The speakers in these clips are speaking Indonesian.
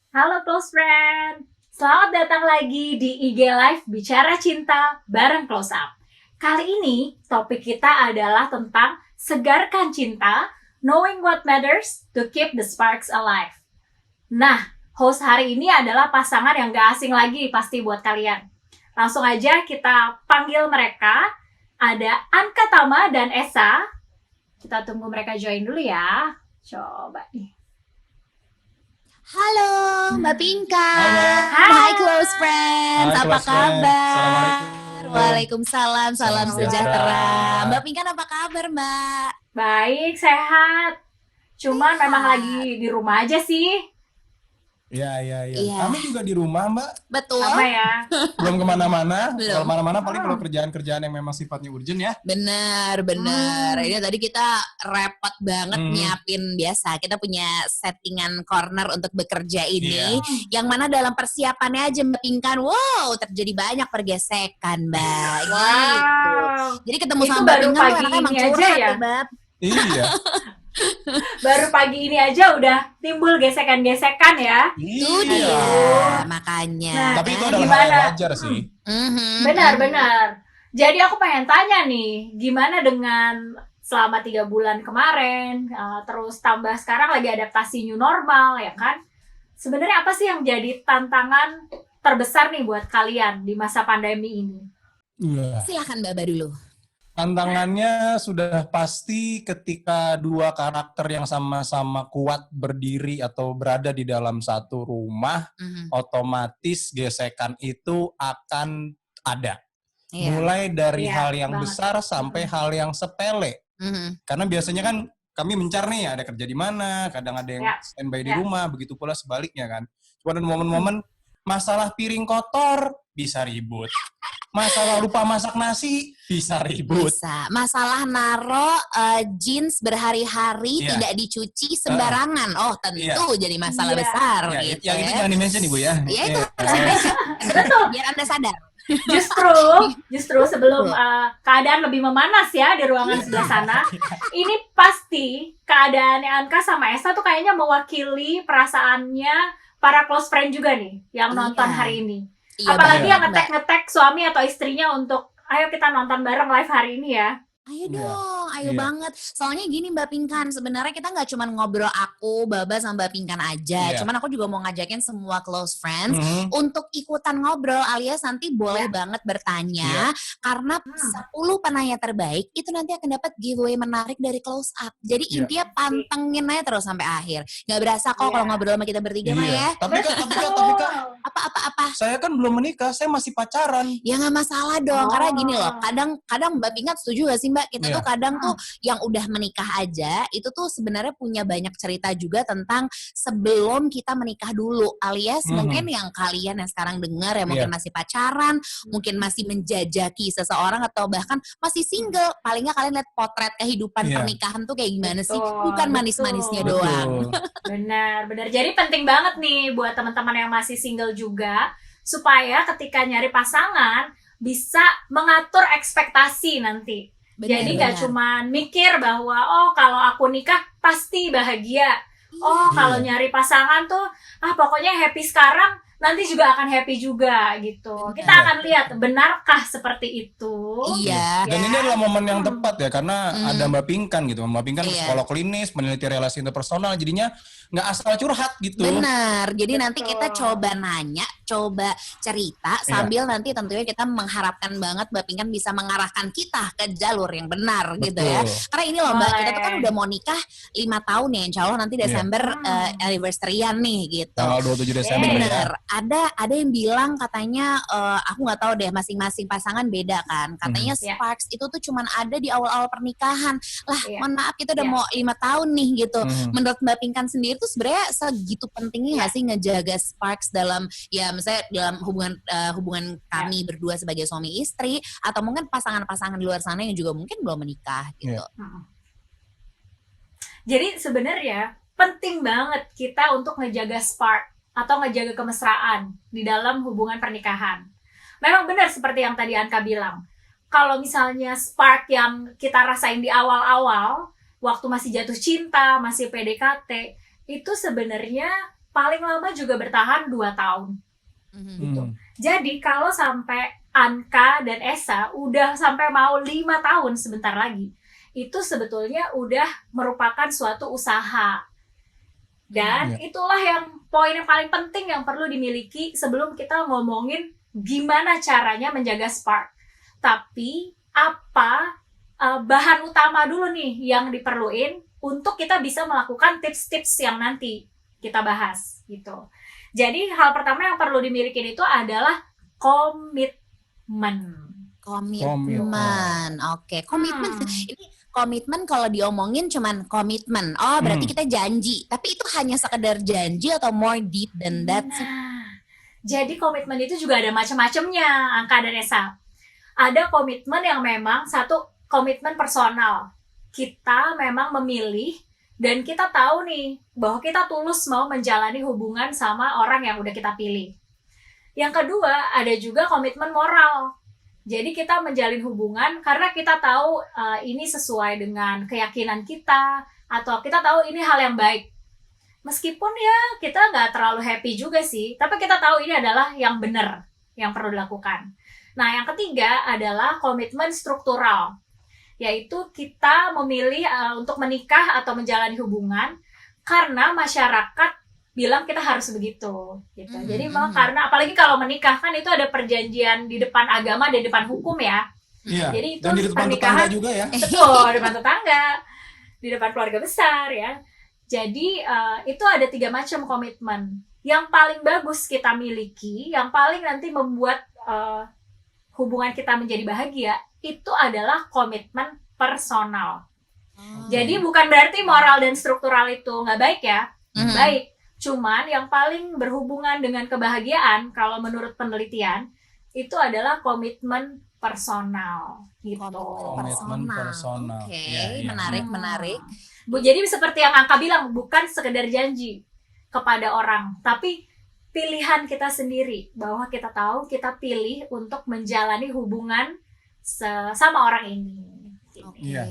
Halo close friend, selamat datang lagi di IG Live Bicara Cinta bareng Close Up. Kali ini topik kita adalah tentang segarkan cinta, knowing what matters to keep the sparks alive. Nah, host hari ini adalah pasangan yang gak asing lagi pasti buat kalian. Langsung aja kita panggil mereka. Ada Anka Tama dan Esa. Kita tunggu mereka join dulu ya. Coba nih. Halo Mbak Pinka. Halo. Hai close friends, Hai, apa close friends. kabar? Assalamualaikum. Waalaikumsalam, salam Salam sejahtera. sejahtera. Mbak Pinka apa kabar Mbak? Baik, sehat. Cuman Sehat. memang lagi di rumah aja sih. Iya. Iya. Kami juga di rumah, Mbak. Betul? Sama ya. Belum kemana-mana. Belum. Kalau kemana-mana paling kalau kerjaan-kerjaan yang memang sifatnya urgent ya. Bener. Ini tadi kita repot banget nyiapin biasa. Kita punya settingan corner untuk bekerja ini. Yang mana dalam persiapannya aja Mbak Pinkan, wow terjadi banyak pergesekan Mbak. Gitu. Wow. Jadi ketemu Itu sama Mbak baru Pinkan tuh pagi anaknya emang ini aja curhat ya? Mbak. Iya. Baru pagi ini aja udah timbul gesekan-gesekan ya. Itu Iya. dia makanya. Nah, Tapi itu kan? adalah hal Gimana? yang wajar sih. Benar. Jadi aku pengen tanya nih, gimana dengan selama 3 bulan kemarin, terus tambah sekarang lagi adaptasi new normal ya kan? Sebenarnya apa sih yang jadi tantangan terbesar nih buat kalian di masa pandemi ini? Iya. Silakan Mbak dulu. Tantangannya sudah pasti ketika dua karakter yang sama-sama kuat berdiri atau berada di dalam satu rumah, otomatis gesekan itu akan ada. Iya. Mulai dari Iya, hal yang banget. besar sampai hal yang sepele. Karena biasanya kan kami mencar nih, ada kerja di mana, kadang ada yang Ya. standby di Ya. rumah, begitu pula sebaliknya kan. Cuma ada momen-momen masalah piring kotor bisa ribut. Masalah lupa masak nasi bisa ribut. Bisa. Masalah naro jeans berhari-hari Iya. tidak dicuci sembarangan. Oh, tentu Iya. jadi masalah Iya. besar Ya, gitu yang itu ya. jangan di-mention Ibu ya. Ya itu Iya. harus di-mention. Betul. Biar Anda sadar. Justru sebelum keadaan lebih memanas ya di ruangan sebelah sana, ini pasti keadaannya Anka sama Esa tuh kayaknya mewakili perasaannya para close friend juga nih yang nonton Iya. hari ini. Iya, Apalagi bener, yang Mbak. ngetek suami atau istrinya untuk ayo kita nonton bareng live hari ini ya. Ayo Iya. dong, ayo Iya. banget. Soalnya gini Mbak Pinkan, sebenarnya kita nggak cuma ngobrol aku, Baba sama Mbak Pinkan aja. Iya. Cuman aku juga mau ngajakin semua close friends Mhm. untuk ikutan ngobrol alias nanti boleh banget bertanya. Iya. Karena 10 penanya terbaik itu nanti akan dapat giveaway menarik dari close up. Jadi Iya. intinya pantengin aja terus sampai akhir. Gak berasa kok Iya. kalau ngobrol sama kita bertiga mah Iya. ya. Tapi Kak, Apa-apa. saya kan belum menikah, saya masih pacaran. Ya nggak masalah dong, Oh. karena gini loh, kadang Mbak Pinkan setuju gak sih Mbak? Kita Iya. tuh kadang tuh yang udah menikah aja, itu tuh sebenarnya punya banyak cerita juga tentang sebelum kita menikah dulu. Alias mungkin yang kalian yang sekarang dengar ya mungkin Iya. masih pacaran, mungkin masih menjajaki seseorang atau bahkan masih single. Paling nggak kalian lihat potret kehidupan Iya. pernikahan tuh kayak gimana sih? Betul, Bukan manis-manisnya betul. doang. Benar. Jadi penting banget nih buat teman-teman yang masih single juga supaya ketika nyari pasangan bisa mengatur ekspektasi nanti. Jadi nggak cuma mikir bahwa oh kalau aku nikah pasti bahagia. Oh kalau nyari pasangan tuh pokoknya happy sekarang nanti juga akan happy juga gitu. Kita Iya. akan lihat benarkah seperti itu. Iya. Dan ini adalah momen yang tepat ya, karena Hmm. ada Mbak Pinkan gitu. Mbak Pinkan Iya. psikolog klinis, meneliti relasi interpersonal, jadinya nggak asal curhat gitu. Benar, jadi nanti Betul. kita coba nanya, coba cerita sambil nanti tentunya kita mengharapkan banget Mbak Pinkan bisa mengarahkan kita ke jalur yang benar gitu ya. Karena ini loh Mbak, kita tuh kan udah mau nikah 5 tahun ya, insya Allah nanti Desember anniversary-an nih gitu. Tanggal 27 Desember Bener, ya. ada yang bilang katanya aku nggak tahu deh masing-masing pasangan beda kan. Katanya sparks itu tuh cuman ada di awal-awal pernikahan. Lah, mohon maaf kita udah mau 5 tahun nih gitu. Menurut Mbak Pinkan sendiri tuh sebenarnya segitu pentingnya nggak sih ngejaga sparks dalam ya misalnya dalam hubungan kami berdua sebagai suami istri atau mungkin pasangan-pasangan di luar sana yang juga mungkin belum menikah gitu. Jadi sebenarnya penting banget kita untuk ngejaga spark atau ngejaga kemesraan di dalam hubungan pernikahan. Memang benar seperti yang tadi Anka bilang. Kalau misalnya spark yang kita rasain di awal-awal, waktu masih jatuh cinta, masih PDKT, itu sebenarnya paling lama juga bertahan 2 tahun. Gitu. Jadi kalau sampai Anka dan Esa udah sampai mau 5 tahun sebentar lagi, itu sebetulnya udah merupakan suatu usaha. Dan itulah yang poin yang paling penting yang perlu dimiliki sebelum kita ngomongin gimana caranya menjaga spark. Tapi apa bahan utama dulu nih yang diperluin untuk kita bisa melakukan tips-tips yang nanti kita bahas gitu. Jadi hal pertama yang perlu dimiliki itu adalah komitmen. Oke, komitmen. Ini komitmen kalau diomongin cuman komitmen. Oh, berarti kita janji. Tapi itu hanya sekedar janji atau more deep than that? Jadi komitmen itu juga ada macam-macamnya, Angka dan Esa. Ada komitmen yang memang satu komitmen personal. Kita memang memilih dan kita tahu nih bahwa kita tulus mau menjalani hubungan sama orang yang udah kita pilih. Yang kedua, ada juga komitmen moral. Jadi kita menjalin hubungan karena kita tahu ini sesuai dengan keyakinan kita, atau kita tahu ini hal yang baik. Meskipun ya kita nggak terlalu happy juga sih, tapi kita tahu ini adalah yang benar, yang perlu dilakukan. Nah, yang ketiga adalah komitmen struktural, yaitu kita memilih untuk menikah atau menjalani hubungan karena masyarakat bilang kita harus begitu gitu. Jadi memang karena apalagi kalau menikah kan itu ada perjanjian di depan agama dan di depan hukum ya. Iya. Jadi itu dan di depan pernikahan tetangga juga ya. Betul, di depan tetangga, di depan keluarga besar ya. Jadi itu ada 3 macam komitmen. Yang paling bagus kita miliki, yang paling nanti membuat hubungan kita menjadi bahagia, itu adalah komitmen personal. Jadi bukan berarti moral dan struktural itu nggak baik ya. Baik. Cuman yang paling berhubungan dengan kebahagiaan kalau menurut penelitian itu adalah komitmen personal gitu. Komitmen personal. Oke, menarik. Jadi seperti yang Angka bilang, bukan sekedar janji kepada orang, tapi pilihan kita sendiri bahwa kita tahu kita pilih untuk menjalani hubungan sama orang ini. Iya.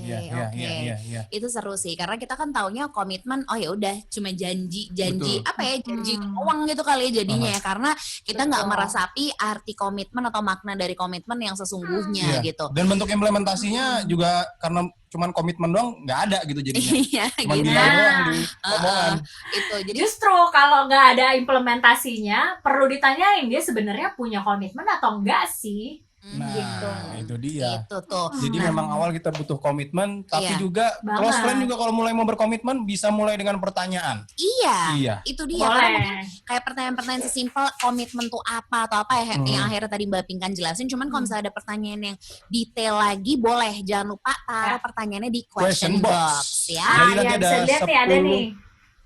Itu seru sih karena kita kan taunya komitmen, oh ya udah cuma janji Betul. apa ya, janji uang gitu kali ya jadinya ya, karena kita nggak meresapi arti komitmen atau makna dari komitmen yang sesungguhnya gitu. Dan bentuk implementasinya juga karena cuman komitmen doang nggak ada gitu jadinya. Cuman gitu. bilang doang di omongan. Itu jadi justru kalau nggak ada implementasinya perlu ditanyain dia sebenarnya punya komitmen atau enggak sih. Nah, gitu. itu dia. Itu tuh. Jadi memang awal kita butuh komitmen, tapi juga close friend juga kalau mulai mau berkomitmen bisa mulai dengan pertanyaan. Iya. Itu dia. Karena mungkin kayak pertanyaan-pertanyaan sesimpel komitmen tuh apa atau apa ya yang akhirnya tadi Mbak Pinkan jelasin. Cuman kalau misalnya ada pertanyaan yang detail lagi, boleh jangan lupa taruh pertanyaannya di question box ya. Jadi nanti ada 10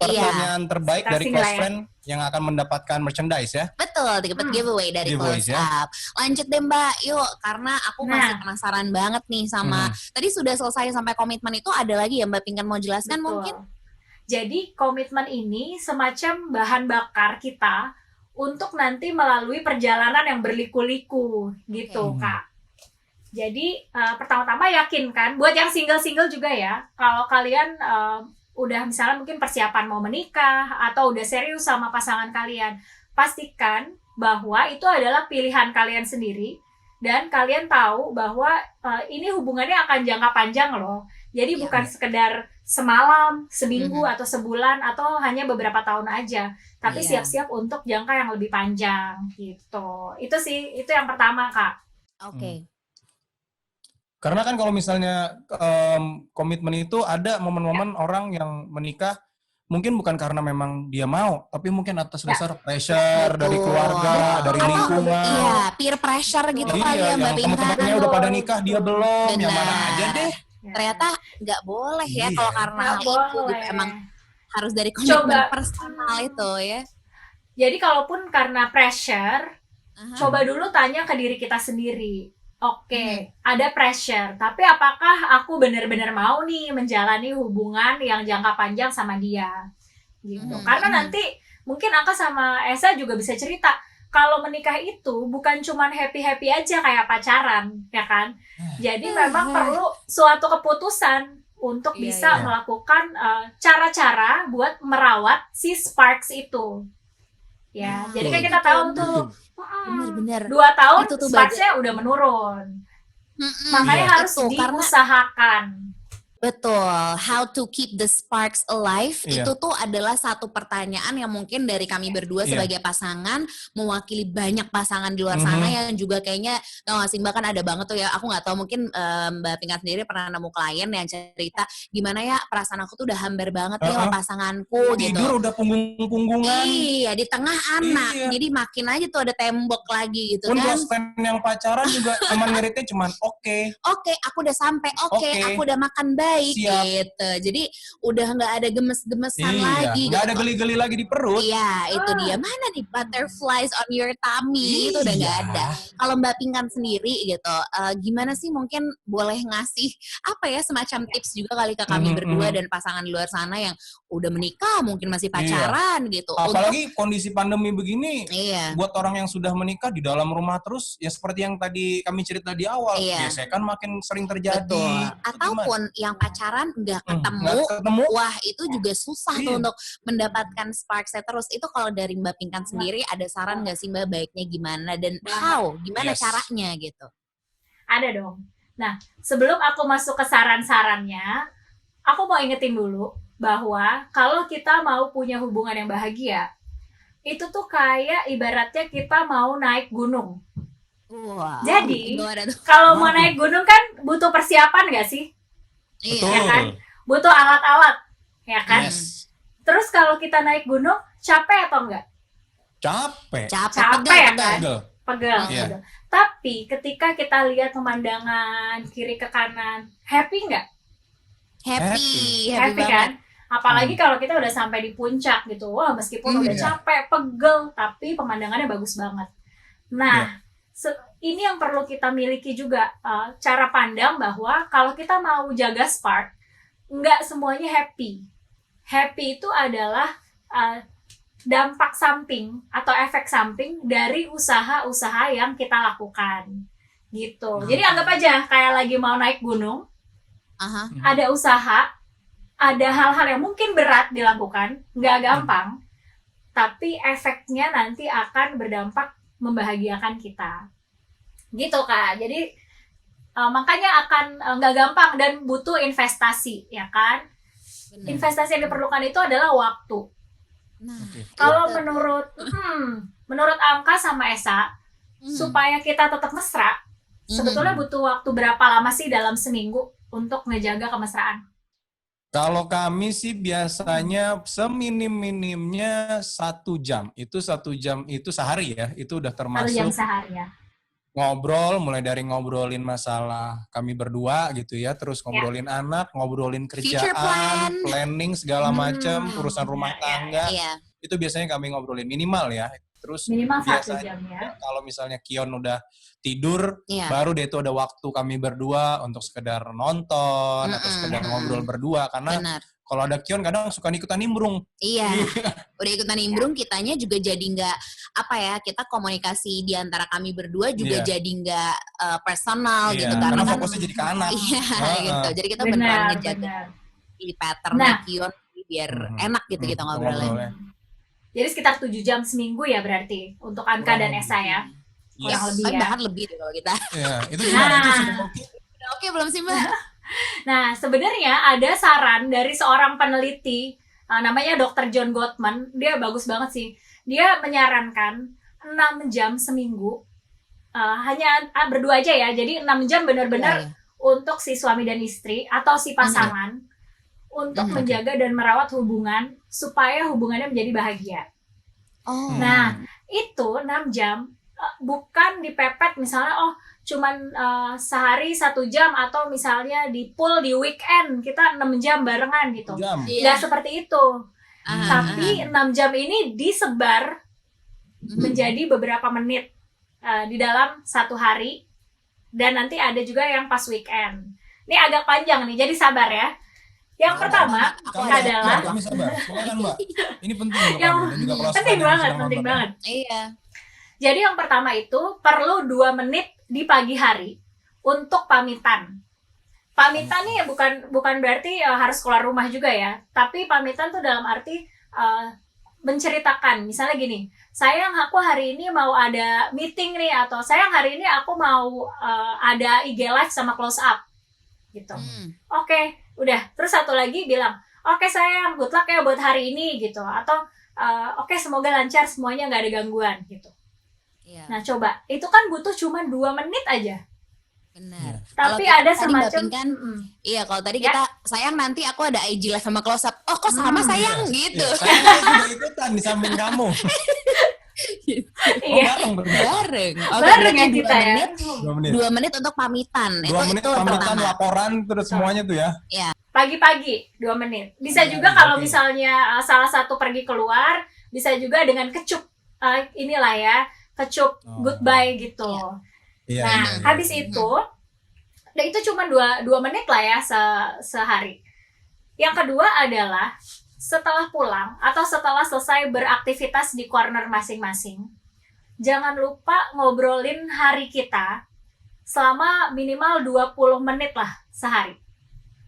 pertanyaan terbaik dari close friend yang akan mendapatkan merchandise ya. Betul, dapat giveaway dari Close Up. Lanjut deh Mbak, yuk, karena aku masih penasaran banget nih sama tadi sudah selesai sampai komitmen itu, ada lagi ya Mbak Pinkan mau jelaskan mungkin? Jadi komitmen ini semacam bahan bakar kita untuk nanti melalui perjalanan yang berliku-liku gitu Kak. Jadi pertama-tama yakinkan, buat yang single-single juga ya, kalau kalian udah misalnya mungkin persiapan mau menikah atau udah serius sama pasangan kalian, pastikan bahwa itu adalah pilihan kalian sendiri dan kalian tahu bahwa ini hubungannya akan jangka panjang loh. Jadi bukan sekedar semalam, seminggu atau sebulan atau hanya beberapa tahun aja, tapi siap-siap untuk jangka yang lebih panjang gitu. Itu sih, itu yang pertama Kak. Oke. Karena kan kalau misalnya komitmen itu ada momen-momen orang yang menikah mungkin bukan karena memang dia mau, tapi mungkin atas dasar pressure dari keluarga, dari lingkungan. Iya, peer pressure gitu kali ya Mbak Pinkan. Teman-temannya udah pada nikah, dia belum, yang mana aja deh. Ternyata nggak boleh ya kalau karena hal itu gitu. Emang harus dari komitmen personal itu ya. Jadi kalaupun karena pressure, coba dulu tanya ke diri kita sendiri. Oke, ada pressure, tapi apakah aku benar-benar mau nih menjalani hubungan yang jangka panjang sama dia? Gitu. Karena nanti mungkin Angka sama Esa juga bisa cerita, kalau menikah itu bukan cuman happy-happy aja kayak pacaran, ya kan? Jadi memang perlu suatu keputusan untuk bisa melakukan cara-cara buat merawat si sparks itu. Ya, jadi kan kita tahu tuh, bener. 2 tahun sparksnya udah menurun. Makanya harus diusahakan. Betul, how to keep the sparks alive itu tuh adalah satu pertanyaan yang mungkin dari kami berdua sebagai pasangan mewakili banyak pasangan di luar sana yang juga kayaknya tau gak sih Mbak, kan ada banget tuh ya, aku gak tahu mungkin Mbak Pinkan sendiri pernah nemu klien yang cerita gimana ya perasaan aku tuh udah hambar banget nih sama pasanganku gitu. Tidur udah punggung-punggungan. Iya, di tengah anak, jadi makin aja tuh ada tembok lagi gitu kan. Close friend yang pacaran juga cuman ngeritnya cuman oke, aku udah sampai, aku udah makan baik gitu. Jadi udah nggak ada gemes-gemesan lagi. Nggak ada geli-geli lagi di perut. Iya, itu dia. Mana nih butterflies on your tummy? Itu udah nggak ada. Kalau Mbak Pinkan sendiri gitu, gimana sih mungkin boleh ngasih apa ya semacam tips juga kali ke kami berdua dan pasangan di luar sana yang udah menikah, mungkin masih pacaran gitu. Apalagi kondisi pandemi begini, buat orang yang sudah menikah di dalam rumah terus, ya seperti yang tadi kami cerita di awal, biasanya kan makin sering terjadi. Betul. Ataupun yang pacaran nggak ketemu, wah itu juga susah tuh untuk mendapatkan sparks-nya terus. Itu kalau dari Mbak Pinkan sendiri ada saran nggak sih Mbak baiknya gimana dan gimana caranya gitu? Ada dong. Nah, sebelum aku masuk ke saran-sarannya, aku mau ingetin dulu bahwa kalau kita mau punya hubungan yang bahagia, itu tuh kayak ibaratnya kita mau naik gunung. Wow. Jadi, kalau mau naik gunung kan butuh persiapan nggak sih? Betul. Ya kan? Butuh alat-alat, ya kan? Yes. Terus kalau kita naik gunung, capek atau enggak? Capek ya kan? Pegel. Tapi ketika kita lihat pemandangan kiri ke kanan, happy nggak? Happy kan? Apalagi kalau kita udah sampai di puncak gitu, wah meskipun udah capek, pegel, tapi pemandangannya bagus banget. Nah, ini yang perlu kita miliki juga, cara pandang bahwa kalau kita mau jaga spark, nggak semuanya happy. Happy itu adalah dampak samping atau efek samping dari usaha-usaha yang kita lakukan, gitu. Jadi anggap aja kayak lagi mau naik gunung, ada usaha, ada hal-hal yang mungkin berat dilakukan, nggak gampang, tapi efeknya nanti akan berdampak membahagiakan kita. Gitu Kak, jadi makanya akan nggak gampang dan butuh investasi, ya kan? Benar. Investasi yang diperlukan itu adalah waktu. Kalau menurut Amka sama Esa, supaya kita tetap mesra, sebetulnya butuh waktu berapa lama sih dalam seminggu untuk ngejaga kemesraan? Kalau kami sih biasanya seminim-minimnya 1 jam. Itu 1 jam itu sehari ya, itu udah termasuk 1 jam sehari ya. Ngobrol, mulai dari ngobrolin masalah kami berdua gitu ya, terus ngobrolin anak, ngobrolin kerjaan, planning segala macam, urusan rumah tangga. Itu biasanya kami ngobrolin minimal ya. Terus minimal 1 biasanya jam ya. Kalau misalnya Kion udah tidur, baru deh itu ada waktu kami berdua untuk sekedar nonton atau sekedar ngobrol berdua, karena kalau ada Kion kadang suka ikutan nimbrung. Iya, udah ikutan nimbrung, kitanya juga jadi nggak kita komunikasi di antara kami berdua juga jadi nggak personal gitu, karena fokusnya jadi ke anak. Gitu. Jadi kita beneran ngejaga di pattern Kion biar enak gitu kita ngobrolnya. Jadi sekitar 7 jam seminggu ya berarti untuk Anka dan Esa ya. Kurang lebih ya. Bahkan lebih deh kalau kita. Iya, itu gimana? Itu sudah oke belum sih Mbak? Nah, sebenarnya ada saran dari seorang peneliti, namanya Dr. John Gottman. Dia bagus banget sih. Dia menyarankan 6 jam seminggu, hanya berdua aja ya. Jadi 6 jam benar-benar untuk si suami dan istri atau si pasangan untuk menjaga dan merawat hubungan supaya hubungannya menjadi bahagia. Nah, itu 6 jam bukan dipepet misalnya cuman sehari 1 jam atau misalnya di pool di weekend kita 6 jam barengan gitu. Nggak seperti itu. Tapi 6 jam ini disebar menjadi beberapa menit di dalam 1 hari, dan nanti ada juga yang pas weekend. Ini agak panjang nih, jadi sabar ya. Yang pertama adalah kami sabar. Silakan Mbak. Ini penting penting banget. Iya. Jadi yang pertama itu perlu 2 menit di pagi hari untuk pamitan. pamitan nih bukan berarti harus keluar rumah juga ya, tapi pamitan tuh dalam arti menceritakan, misalnya gini, sayang aku hari ini mau ada meeting nih, atau sayang hari ini aku mau ada IG live sama close up gitu. Oke, udah. Terus satu lagi bilang, oke sayang, good luck ya buat hari ini gitu, atau oke, semoga lancar semuanya, nggak ada gangguan gitu. Nah coba, itu kan butuh cuma 2 menit aja. Benar. Tapi ada semacam kan, iya kalau tadi kita sayang nanti aku ada IG live sama close up. Oh kok sama sayang gitu. Sayang juga ikutan di samping kamu. Bareng ya kita ya. 2 menit untuk pamitan. 2 menit pamitan, laporan terus semuanya tuh ya. Iya. Pagi-pagi 2 menit. Bisa juga kalau misalnya salah satu pergi keluar, bisa juga dengan kecup inilah ya, kecup goodbye gitu. Habis itu cuma 2 menit lah ya sehari. Yang kedua adalah setelah pulang atau setelah selesai beraktivitas di corner masing-masing, jangan lupa ngobrolin hari kita selama minimal 20 menit lah sehari.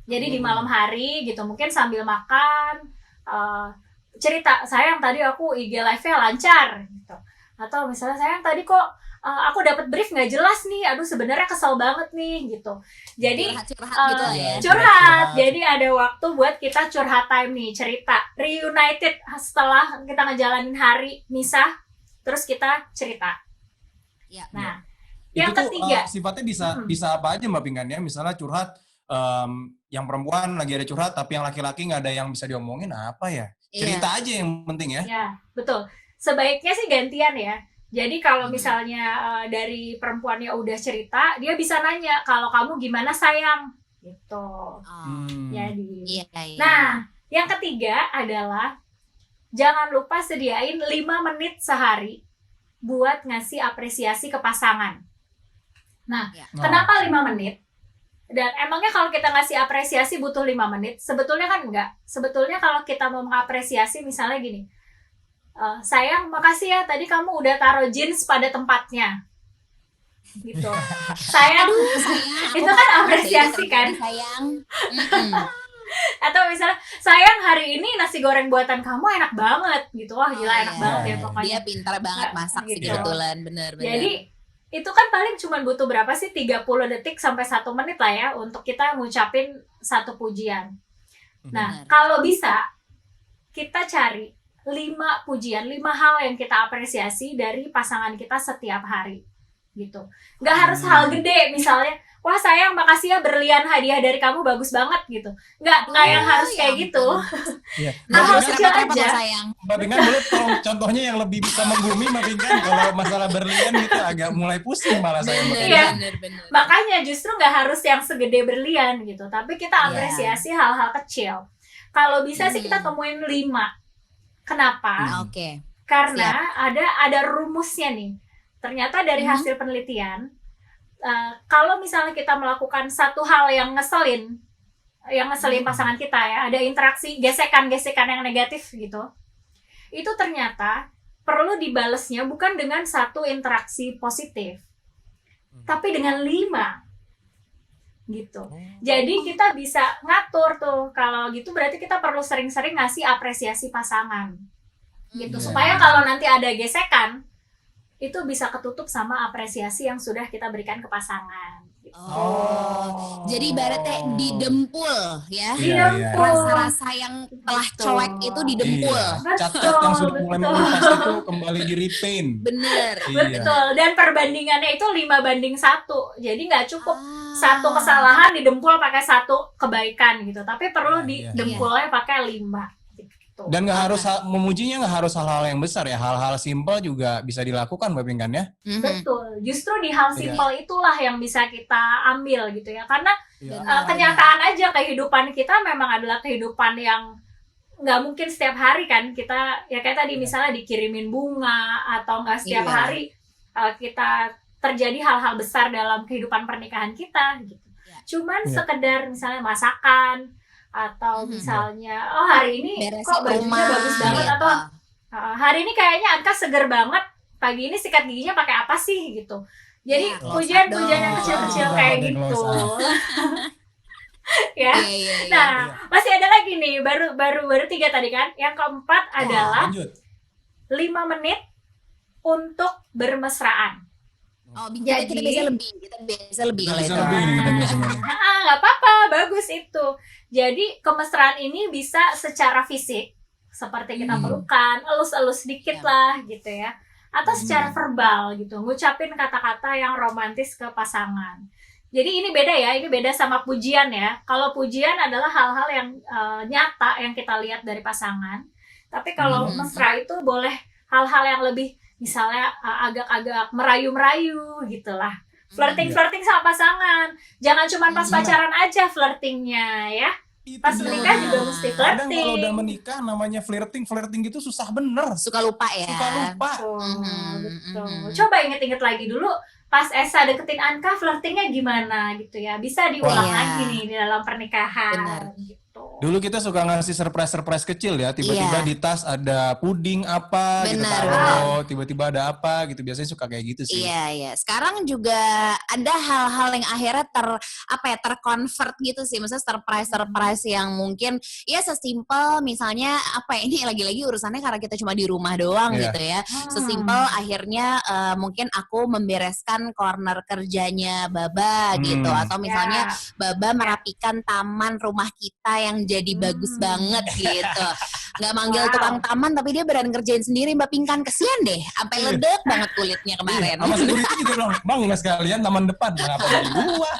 Jadi di malam hari gitu, mungkin sambil makan, cerita, sayang tadi aku IG live-nya lancar gitu. Atau misalnya, sayang tadi kok aku dapat brief nggak jelas nih, aduh sebenarnya kesel banget nih gitu. Jadi curhat. Jadi ada waktu buat kita curhat time nih, cerita, reunited setelah kita ngejalanin hari misah, terus kita cerita. Nah, yang itu ketiga sifatnya bisa apa aja Mbak Pinggan ya, misalnya curhat, yang perempuan lagi ada curhat, tapi yang laki-laki nggak ada yang bisa diomongin, apa ya? Cerita aja yang penting ya. Ya, betul. Sebaiknya sih gantian ya. Jadi kalau misalnya dari perempuannya udah cerita, dia bisa nanya, kalau kamu gimana sayang? Gitu. Jadi. Nah, yang ketiga adalah jangan lupa sediain 5 menit sehari buat ngasih apresiasi ke pasangan. Nah, kenapa 5 menit? Dan emangnya kalau kita ngasih apresiasi butuh 5 menit? Sebetulnya kan enggak. Sebetulnya kalau kita mau mengapresiasi misalnya gini, sayang makasih ya tadi kamu udah taruh jeans pada tempatnya gitu. Sayang itu kan apresiasi kan, sayang. Atau misalnya, sayang hari ini nasi goreng buatan kamu enak banget gitu. Wah gila, enak banget ya pokoknya. Dia pintar banget masak sih kebetulan, bener. Jadi itu kan paling cuma butuh berapa sih, 30 detik sampai 1 menit lah ya untuk kita ngucapin satu pujian. Nah kalau bisa kita cari 5 pujian, 5 hal yang kita apresiasi dari pasangan kita setiap hari gitu. Nggak harus hal gede, misalnya, wah sayang makasih ya berlian hadiah dari kamu bagus banget gitu. Nggak yang harus kayak gitu. Hal kecil aja. Mbak Pinggan boleh tolong contohnya yang lebih bisa menggumi Mbak Pinggan, kalau masalah berlian gitu agak mulai pusing malah saya. Bener. Makanya justru nggak harus yang segede berlian gitu, tapi kita apresiasi hal-hal kecil. Kalau bisa sih kita temuin 5. Kenapa? Karena ada rumusnya nih. Ternyata dari hasil penelitian, kalau misalnya kita melakukan satu hal yang ngeselin pasangan kita ya, ada interaksi gesekan-gesekan yang negatif gitu, itu ternyata perlu dibalesnya bukan dengan satu interaksi positif, tapi dengan 5 gitu. Jadi kita bisa ngatur tuh. Kalau gitu berarti kita perlu sering-sering ngasih apresiasi pasangan gitu, supaya kalau nanti ada gesekan itu bisa ketutup sama apresiasi yang sudah kita berikan ke pasangan gitu. Jadi ibaratnya didempul ya. Didempul. Rasa-rasa yang telah colek itu didempul. Cat yang sudah mulai mengelupas itu kembali di repaint. Bener. Betul. Dan perbandingannya itu 5:1. Jadi nggak cukup satu kesalahan didempul pakai satu kebaikan gitu, tapi perlu didempulnya pakai 5. Dan nggak harus memujinya, nggak harus hal-hal yang besar ya, hal-hal simpel juga bisa dilakukan Mbak Pinggan ya. Betul, justru di hal simpel itulah yang bisa kita ambil gitu ya, karena kenyataan aja kehidupan kita memang adalah kehidupan yang nggak mungkin setiap hari kan kita, ya kayak tadi misalnya dikirimin bunga atau nggak setiap hari kita terjadi hal-hal besar dalam kehidupan pernikahan kita gitu. Cuman sekedar misalnya masakan, atau misalnya hari ini kok bajunya bagus banget, atau hari ini kayaknya Anka seger banget, pagi ini sikat giginya pakai apa sih gitu. Jadi pujian-pujian yang kecil-kecil kayak gitu. Ya. Nah, masih ada lagi nih, baru 3 tadi kan. Yang keempat adalah 5 menit untuk bermesraan. Jadi kita biasa lebih kalau itu. Nggak apa-apa, bagus itu. Jadi kemesraan ini bisa secara fisik, seperti kita pelukan, elus-elus dikit lah gitu ya. Atau secara verbal gitu, ngucapin kata-kata yang romantis ke pasangan. Jadi ini beda ya, ini beda sama pujian ya. Kalau pujian adalah hal-hal yang nyata yang kita lihat dari pasangan. Tapi kalau mesra itu boleh hal-hal yang lebih, misalnya agak-agak merayu-merayu gitulah. Flirting sama pasangan. Jangan cuma pas pacaran aja flirtingnya ya. Pas menikah juga mesti flirting. Kadang kalau udah menikah namanya flirting gitu susah bener. Suka lupa ya. Betul. Coba inget-inget lagi dulu pas Esa deketin Anka flirtingnya gimana gitu ya. Bisa diulang lagi nih di dalam pernikahan. Gitu. Dulu kita suka ngasih surprise kecil ya, tiba-tiba di tas ada puding apa gitu, tiba-tiba ada apa gitu, biasanya suka kayak gitu sih. Iya. Sekarang juga ada hal-hal yang akhirnya terconvert gitu sih, maksudnya surprise yang mungkin ya sesimpel misalnya ini lagi-lagi urusannya karena kita cuma di rumah doang gitu ya. Sesimpel akhirnya mungkin aku membereskan corner kerjanya Baba gitu, atau misalnya Baba merapikan taman rumah kita yang jadi bagus banget gitu. Nggak manggil tukang taman tapi dia berani ngerjain sendiri, Mbak Pinkan. Kesian deh, sampai ledek banget kulitnya kemarin. Sama security juga bilang, Bang nggak sekalian taman depan, kenapa dari luar?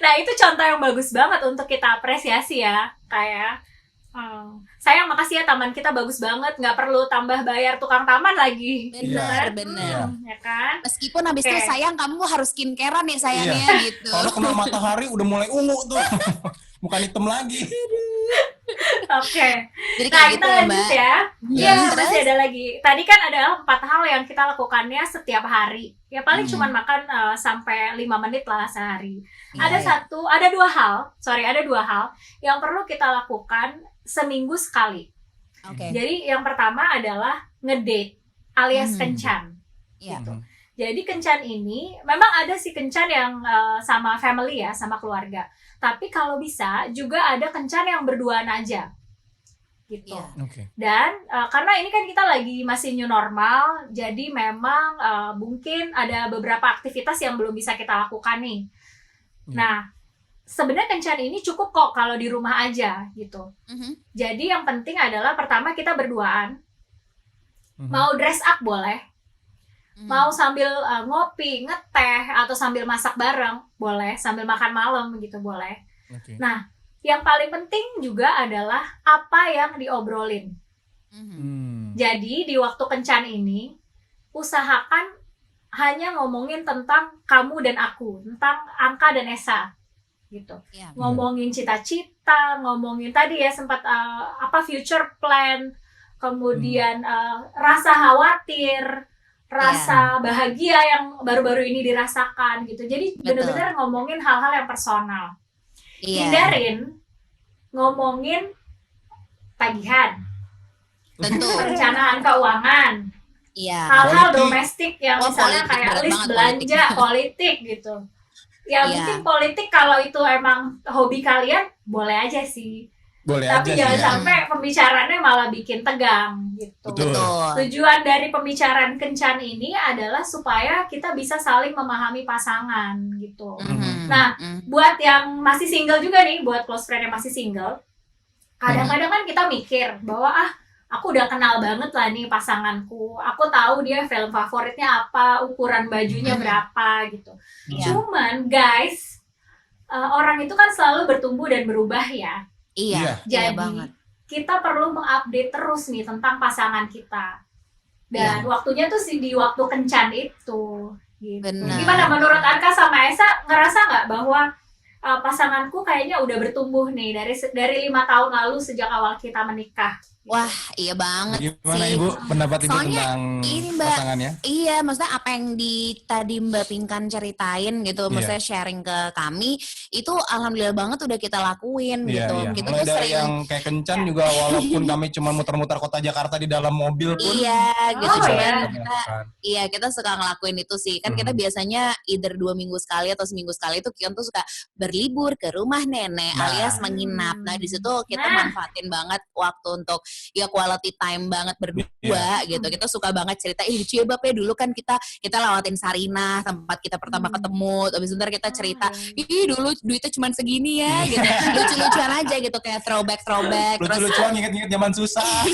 Nah itu contoh yang bagus banget untuk kita apresiasi ya. Kayak sayang, makasih ya, taman kita bagus banget, nggak perlu tambah bayar tukang taman lagi. Bener. Ya kan? Meskipun habis itu sayang kamu harus skincarean nih sayangnya gitu. Kalau kena matahari udah mulai ungu tuh. Bukan hitam lagi. Oke. Jadi nah, gitu, kita lanjut ya. Iya, masih ada lagi. Tadi kan ada 4 hal yang kita lakukannya setiap hari. Ya paling cuma makan sampai 5 menit lah sehari. Ada 2 hal yang perlu kita lakukan seminggu sekali. Jadi yang pertama adalah ngedate alias kencan. Gitu. Jadi kencan ini memang ada sih kencan yang sama family ya, sama keluarga. Tapi kalau bisa juga ada kencan yang berduaan aja, gitu. Dan karena ini kan kita lagi masih new normal, jadi memang mungkin ada beberapa aktivitas yang belum bisa kita lakukan nih. Nah, sebenarnya kencan ini cukup kok kalau di rumah aja, gitu. Jadi yang penting adalah pertama kita berduaan, mau dress up boleh. Mau sambil ngopi, ngeteh, atau sambil masak bareng, boleh. Sambil makan malam gitu, boleh. Nah, yang paling penting juga adalah apa yang diobrolin. Jadi, di waktu kencan ini, usahakan hanya ngomongin tentang kamu dan aku, tentang Anka dan Esa. Gitu. Ngomongin cita-cita, ngomongin tadi ya sempat future plan, kemudian rasa khawatir, rasa bahagia yang baru-baru ini dirasakan gitu. Jadi benar-benar ngomongin hal-hal yang personal. Hindarin ngomongin tagihan, perencanaan keuangan, hal-hal domestik yang misalnya kayak list belanja, politik gitu. Ya mungkin politik kalau itu emang hobi kalian boleh aja sih. Tapi jangan sampai pembicaraannya malah bikin tegang gitu. Tujuan dari pembicaraan kencan ini adalah supaya kita bisa saling memahami pasangan gitu. Nah, buat yang masih single juga nih, buat close friend yang masih single, kadang-kadang kan kita mikir bahwa aku udah kenal banget lah nih pasanganku. Aku tahu dia film favoritnya apa, ukuran bajunya berapa gitu. Cuman guys, orang itu kan selalu bertumbuh dan berubah ya. Jadi kita perlu mengupdate terus nih tentang pasangan kita. Dan waktunya tuh di waktu kencan itu. Gitu. Gimana menurut Anka sama Esa, ngerasa nggak bahwa pasanganku kayaknya udah bertumbuh nih dari 5 tahun lalu sejak awal kita menikah Wah, iya banget Gimana sih. Ibu pendapat Ibu Soalnya tentang ini Mbak, pasangannya? iya maksudnya apa yang tadi Mbak Pinkan ceritain gitu, maksudnya sharing ke kami, itu alhamdulillah banget udah kita lakuin gitu. Kita Mulai tuh dari sering yang kayak kencan juga walaupun kami cuma muter-muter kota Jakarta di dalam mobil pun. iya gitu, cuman kita suka ngelakuin itu sih. Kan kita biasanya either 2 minggu sekali atau seminggu sekali itu kita tuh suka berlibur ke rumah nenek alias menginap. Nah di situ kita manfaatin banget waktu untuk ya quality time banget berdua gitu. Kita suka banget cerita, lucu ya Bab ya dulu kan kita lewatin Sarinah tempat kita pertama ketemu, habis itu kita cerita, dulu duitnya cuma segini ya gitu. Lucu-lucuan aja gitu kayak throwback. Lucu-lucuan inget-inget zaman susah.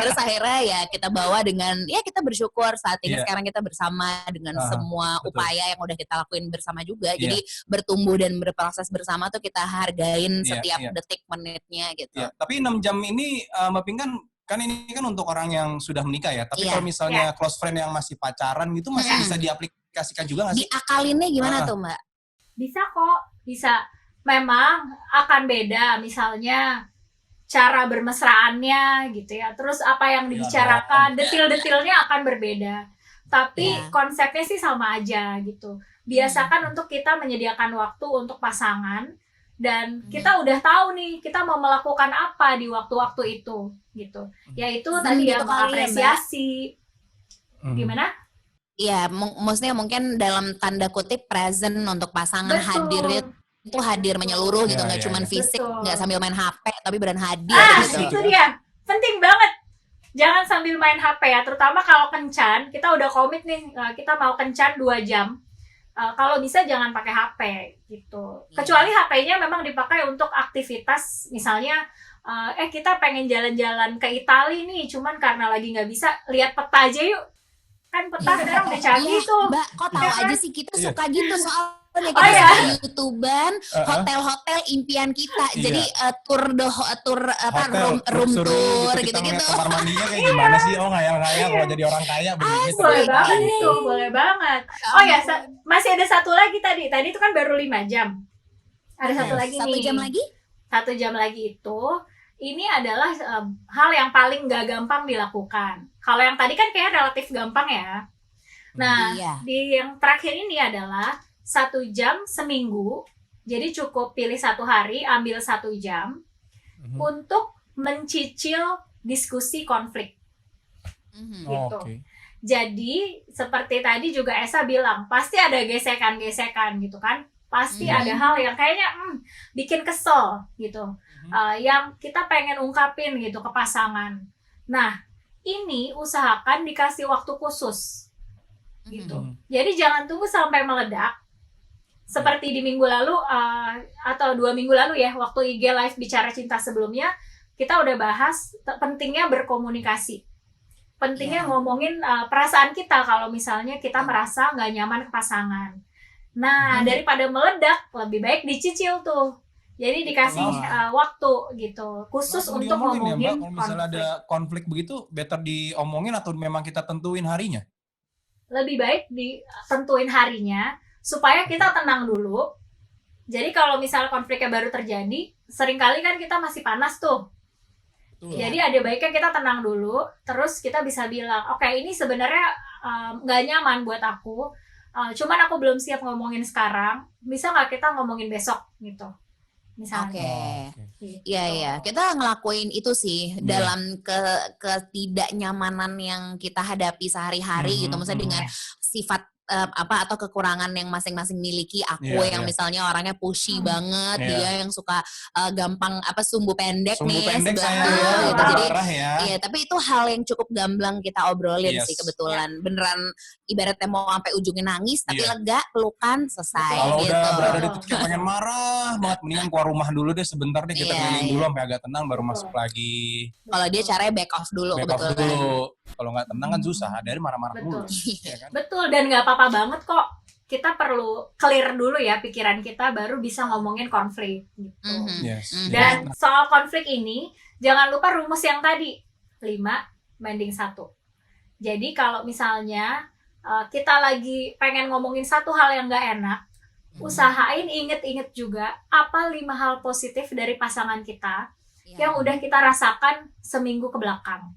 Terus akhirnya ya kita bawa dengan ya kita bersyukur saat ini sekarang kita bersama dengan semua upaya yang udah kita lakuin bersama juga. Jadi bertumbuh dan berproses bersama tuh kita hargain setiap detik menitnya gitu. Tapi 6 jam ini Mbak Pinkan kan ini kan untuk orang yang sudah menikah ya. Tapi kalau misalnya close friend yang masih pacaran gitu masih bisa diaplikasikan juga nggak sih? Diakalinnya gimana tuh Mbak? Bisa kok, bisa. Memang akan beda misalnya cara bermesraannya gitu ya. Terus apa yang dibicarakan, detil-detilnya akan berbeda. Tapi konsepnya sih sama aja gitu. Biasakan untuk kita menyediakan waktu untuk pasangan dan kita udah tahu nih kita mau melakukan apa di waktu-waktu itu gitu. Yaitu tadi ya mengapresiasi. Gimana? Iya, maksudnya mungkin dalam tanda kutip present untuk pasangan. Hadir itu hadir menyeluruh gitu, nggak cuma fisik, nggak sambil main HP tapi beneran hadir gitu. Itu dia, penting banget. Jangan sambil main HP ya, terutama kalau kencan, kita udah komit nih, kita mau kencan 2 jam. Kalau bisa jangan pakai HP gitu. Kecuali HP-nya memang dipakai untuk aktivitas, misalnya kita pengen jalan-jalan ke Italia nih, cuman karena lagi nggak bisa, lihat peta aja yuk. Kan peta sekarang udah canggih tuh. Mbak, kok tahu aja sih kita suka gitu soalnya kita YouTuber hotel-hotel impian kita. Jadi room tour gitu-gitu. Kamar mandinya kayak gimana sih? Oh, ngayal-ngayal kalau jadi orang kaya begini. Boleh banget itu, boleh banget. Oh ya, masih ada satu lagi tadi. Tadi itu kan baru 5 jam. Ada satu lagi nih. 1 jam lagi? 1 jam lagi itu ini adalah hal yang paling gak gampang dilakukan. Kalau yang tadi kan kayak relatif gampang ya. Nah, di yang terakhir ini adalah 1 jam seminggu. Jadi cukup pilih 1 hari, ambil 1 jam untuk mencicil diskusi konflik. Gitu. Jadi seperti tadi juga Esa bilang, pasti ada gesekan-gesekan gitu kan. Pasti ada hal yang kayaknya bikin kesel gitu. Yang kita pengen ungkapin gitu ke pasangan. Nah, ini usahakan dikasih waktu khusus gitu. Jadi jangan tunggu sampai meledak. Seperti di minggu lalu atau 2 minggu lalu ya, waktu IG Live Bicara Cinta sebelumnya, kita udah bahas pentingnya berkomunikasi. Pentingnya ngomongin perasaan kita kalau misalnya kita merasa nggak nyaman ke pasangan. Nah, daripada meledak, lebih baik dicicil tuh. Jadi dikasih waktu gitu, khusus untuk ngomongin ya, Mbak, kalau misalnya ada konflik begitu, better diomongin atau memang kita tentuin harinya? Lebih baik ditentuin harinya, supaya kita tenang dulu. Jadi kalau misalnya konfliknya baru terjadi, seringkali kan kita masih panas tuh. Jadi ada baiknya kita tenang dulu, terus kita bisa bilang, oke, ini sebenarnya nggak nyaman buat aku, cuman aku belum siap ngomongin sekarang, bisa nggak kita ngomongin besok gitu. Misalnya. Iya, kita ngelakuin itu sih dalam ketidaknyamanan yang kita hadapi sehari-hari gitu, maksudnya dengan sifat atau kekurangan yang masing-masing miliki. Aku yang misalnya orangnya pushy banget, dia yang suka gampang sumbu pendek nih gitu. Jadi tapi itu hal yang cukup gamblang kita obrolin sih kebetulan. Beneran ibaratnya mau sampai ujungnya nangis tapi lega, pelukan, selesai. Kalau gitu. udah berada di titik yang pengen marah banget, mendingan keluar rumah dulu deh sebentar deh, kita keliling dulu sampai agak tenang baru masuk lagi. Kalau dia caranya back off dulu kebetulan. Kalau nggak tenang kan susah, dari marah-marah dulu. Ya kan? Betul, dan nggak apa-apa banget kok. Kita perlu clear dulu ya pikiran kita, baru bisa ngomongin konflik gitu. Dan soal konflik ini, jangan lupa rumus yang tadi, 5:1. Jadi kalau misalnya kita lagi pengen ngomongin satu hal yang nggak enak, usahain inget-inget juga apa 5 hal positif dari pasangan kita, yang udah kita rasakan seminggu ke belakang.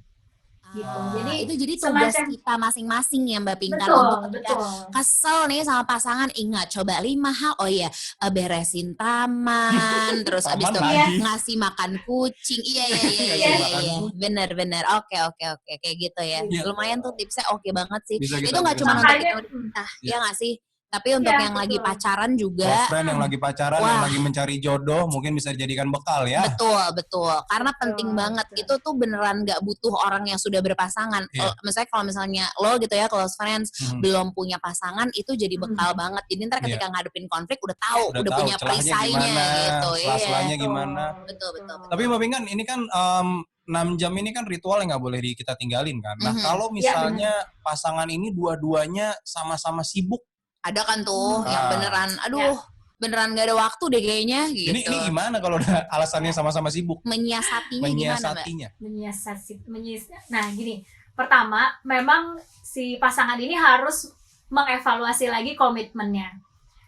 Gitu. Jadi itu jadi tugas kita masing-masing ya Mbak Pinkan, untuk ketika kesel nih sama pasangan, ingat coba 5 hal. Oh iya, beresin taman, terus abis itu ngasih makan kucing. Iya. Bener. Oke, kayak gitu ya. Lumayan tuh tipsnya, oke banget sih. Itu nggak cuma untuk kita ya nggak sih? Tapi untuk yang lagi pacaran juga, friend yang lagi pacaran, yang lagi mencari jodoh, mungkin bisa dijadikan bekal ya. Betul. Karena penting banget. Itu tuh beneran gak butuh orang yang sudah berpasangan. Misalnya kalau misalnya lo gitu ya, close friends, belum punya pasangan, itu jadi bekal banget. Jadi ntar ketika ngadepin konflik, udah tahu punya perisainya gitu. Sela-selanya gimana. Betul. Tapi Mbak Pinkan, ini kan 6 jam ini kan ritual yang gak boleh kita tinggalin kan. Nah kalau misalnya pasangan ini dua-duanya sama-sama sibuk, ada kan tuh yang beneran, beneran gak ada waktu deh kayaknya gitu. Ini gimana kalau udah alasannya sama-sama sibuk? Menyiasatinya gimana Mbak? Nah gini, pertama memang si pasangan ini harus mengevaluasi lagi komitmennya.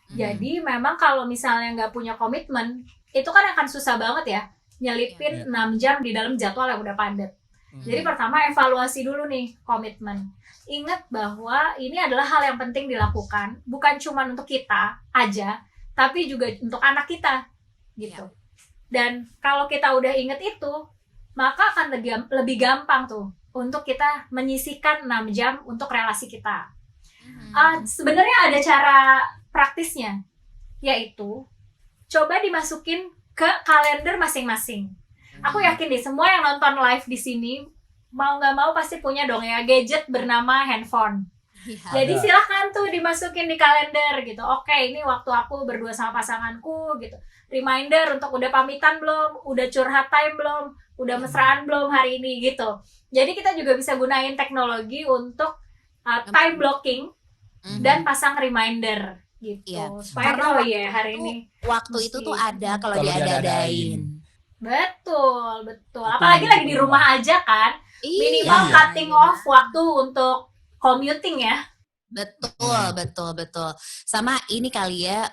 Jadi memang kalau misalnya gak punya komitmen, itu kan akan susah banget ya nyelipin 6 jam di dalam jadwal yang udah padat. Jadi pertama evaluasi dulu nih komitmen. Ingat bahwa ini adalah hal yang penting dilakukan, bukan cuma untuk kita aja, tapi juga untuk anak kita, gitu. Dan kalau kita udah ingat itu, maka akan lebih gampang tuh untuk kita menyisihkan 6 jam untuk relasi kita. Sebenarnya ada cara praktisnya, yaitu coba dimasukin ke kalender masing-masing. Aku yakin deh semua yang nonton live di sini mau nggak mau pasti punya dong ya gadget bernama handphone. Jadi silakan tuh dimasukin di kalender gitu. Oke, ini waktu aku berdua sama pasanganku gitu. Reminder untuk udah pamitan belum, udah curhat time belum, udah mesraan belum hari ini gitu. Jadi kita juga bisa gunain teknologi untuk time blocking dan pasang reminder gitu. Supaya tahu ya hari ini waktu itu tuh ada kalau diadain. Betul. Apalagi lagi di rumah aja kan. Minimal cutting off waktu untuk commuting ya. Betul. Sama ini kali ya,